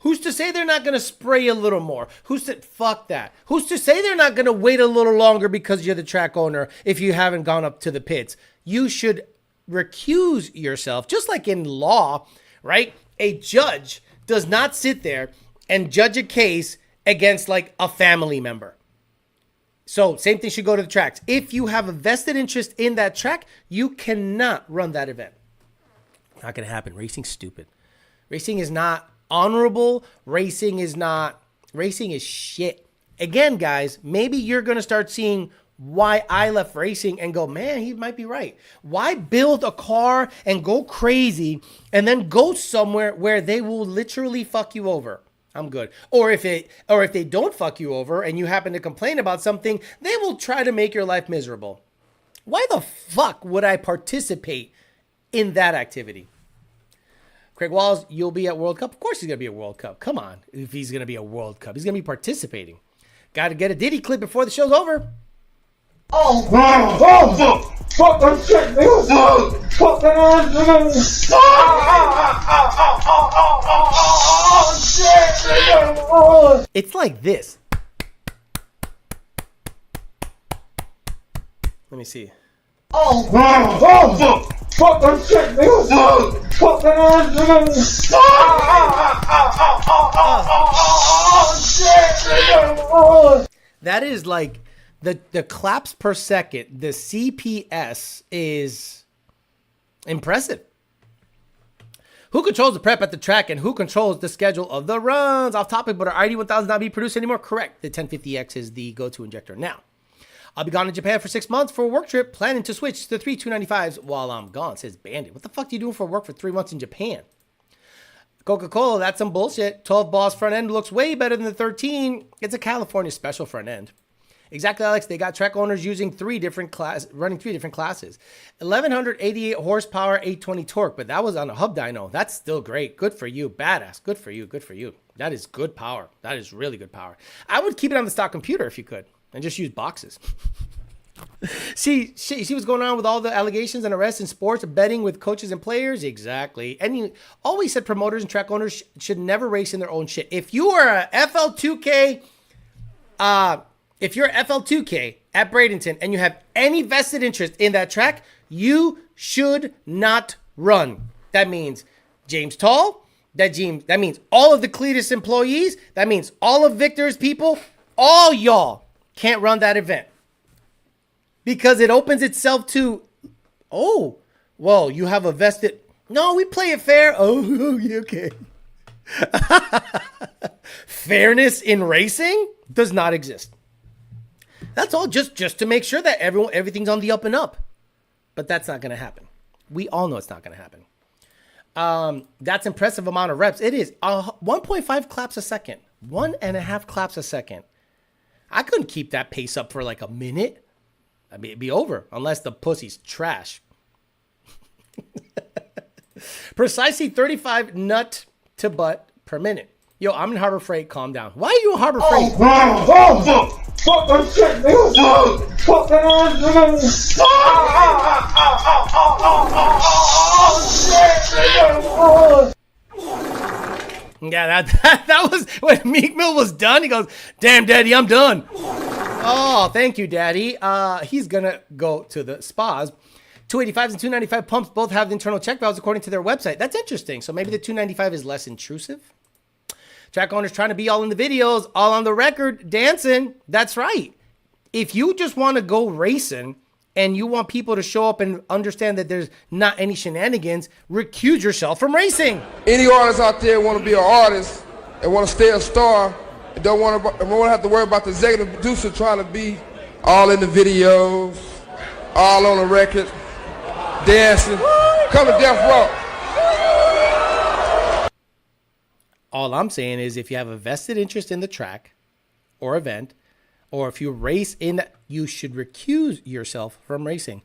[SPEAKER 1] Who's to say they're not going to spray a little more? Fuck that. Who's to say they're not going to wait a little longer because you're the track owner if you haven't gone up to the pits? You should recuse yourself, just like in law, right? A judge does not sit there and judge a case against like a family member. So same thing should go to the tracks. If you have a vested interest in that track, you cannot run that event. Not going to happen. Racing's stupid. Racing is not honorable. Racing is shit. Again, guys, maybe you're going to start seeing why I left racing and go, man, he might be right. Why build a car and go crazy and then go somewhere where they will literally fuck you over? I'm good. Or if they don't fuck you over and you happen to complain about something, they will try to make your life miserable. Why the fuck would I participate in that activity? Craig Walls, you'll be at World Cup? Of course he's going to be at World Cup. Come on. If he's going to be at World Cup, he's going to be participating. Got to get a Diddy clip before the show's over.
[SPEAKER 6] Oh, fuck that shit, nigga. Fuck that shit.
[SPEAKER 1] It's like this. Let me see.
[SPEAKER 6] Oh, fuck that shit, nigga. Fuck that shit.
[SPEAKER 1] That is like the claps per second. The CPS is impressive. Who controls the prep at the track and who controls the schedule of the runs? Off topic, but our ID1000 not be produced anymore? Correct. The 1050X is the go-to injector now. I'll be gone to Japan for 6 months for a work trip, planning to switch to the 3 295s while I'm gone, says Bandit. What the fuck are you doing for work for 3 months in Japan? Coca-Cola, that's some bullshit. 12 balls front end looks way better than the 13. It's a California special front end. Exactly, Alex. They got track owners using running 3 different classes. 1188 horsepower, 820 torque, but that was on a hub dyno. That's still great. Good for you. Badass. Good for you. Good for you. That is good power. That is really good power. I would keep it on the stock computer if you could and just use boxes. See what's going on with all the allegations and arrests in sports, betting with coaches and players? Exactly. And you always said promoters and track owners should never race in their own shit. If you are a FL2K, if you're FL2K at Bradenton and you have any vested interest in that track, you should not run. That means James Tall. That means all of the Cletus employees. That means all of Victor's people. All y'all can't run that event. Because it opens itself to, oh, well, you have a vested. No, we play it fair. Oh, okay. Fairness in racing does not exist. That's all just to make sure that everything's on the up and up. But that's not going to happen. We all know it's not going to happen. That's impressive amount of reps. It is 1.5 claps a second. 1.5 claps a second. I couldn't keep that pace up for like a minute. I mean, it'd be over unless the pussy's trash. Precisely 35 nut to butt per minute. Yo, I'm in Harbor Freight. Calm down. Why are you in Harbor Freight?
[SPEAKER 6] Fuck that shit, nigga. Fuck that
[SPEAKER 1] Yeah, that was when Meek Mill was done. He goes, "Damn, Daddy, I'm done." Oh, thank you, Daddy. He's gonna go to the spas. 285s and 295 pumps both have the internal check valves according to their website. That's interesting. So maybe the 295 is less intrusive. Track owners trying to be all in the videos, all on the record, dancing. That's right. If you just want to go racing and you want people to show up and understand that there's not any shenanigans, recuse yourself from racing.
[SPEAKER 7] Any artists out there want to be an artist and want to stay a star and don't want to have to worry about the executive producer trying to be all in the videos, all on the record, dancing, come to Death Row.
[SPEAKER 1] All I'm saying is if you have a vested interest in the track or event, or if you race in, you should recuse yourself from racing.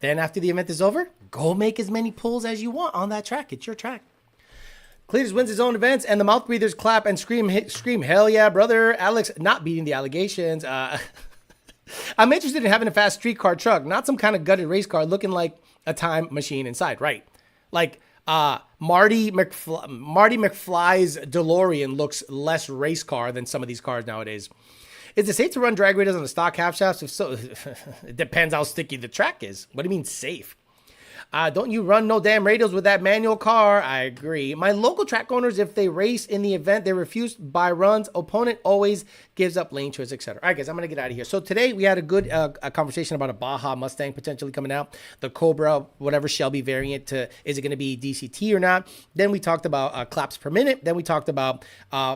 [SPEAKER 1] Then after the event is over, go make as many pulls as you want on that track. It's your track. Cletus wins his own events, and the mouth breathers clap and scream, hell yeah, brother. Alex not beating the allegations. I'm interested in having a fast street car truck, not some kind of gutted race car looking like a time machine inside. Right. Like Marty McFly's DeLorean looks less race car than some of these cars nowadays. Is it safe to run drag radials on the stock half shafts? If so, it depends how sticky the track is. What do you mean safe? Don't you run no damn radials with that manual car? I agree. My local track owners, if they race in the event, they refuse by runs. Opponent always gives up lane choice, etc. All right, guys, I'm going to get out of here. So today we had a good a conversation about a Baja Mustang potentially coming out. The Cobra, whatever Shelby variant, is it going to be DCT or not? Then we talked about claps per minute. Then we talked about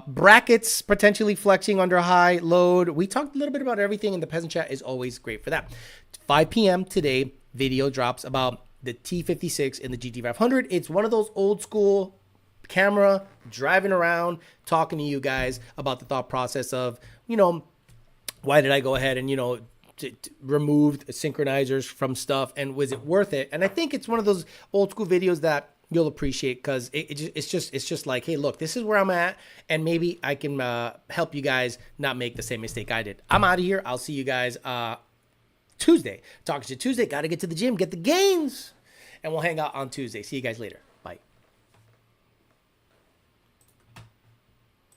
[SPEAKER 1] brackets potentially flexing under high load. We talked a little bit about everything, and the Peasant chat is always great for that. 5 p.m. today, video drops about the T56 and the GT500. It's one of those old school camera driving around, talking to you guys about the thought process of, why did I go ahead and, remove synchronizers from stuff, and was it worth it? And I think it's one of those old school videos that you'll appreciate because it's just like, hey, look, this is where I'm at, and maybe I can help you guys not make the same mistake I did. I'm out of here. I'll see you guys Tuesday. Talk to you Tuesday. Got to get to the gym, get the gains, and we'll hang out on Tuesday. See you guys later.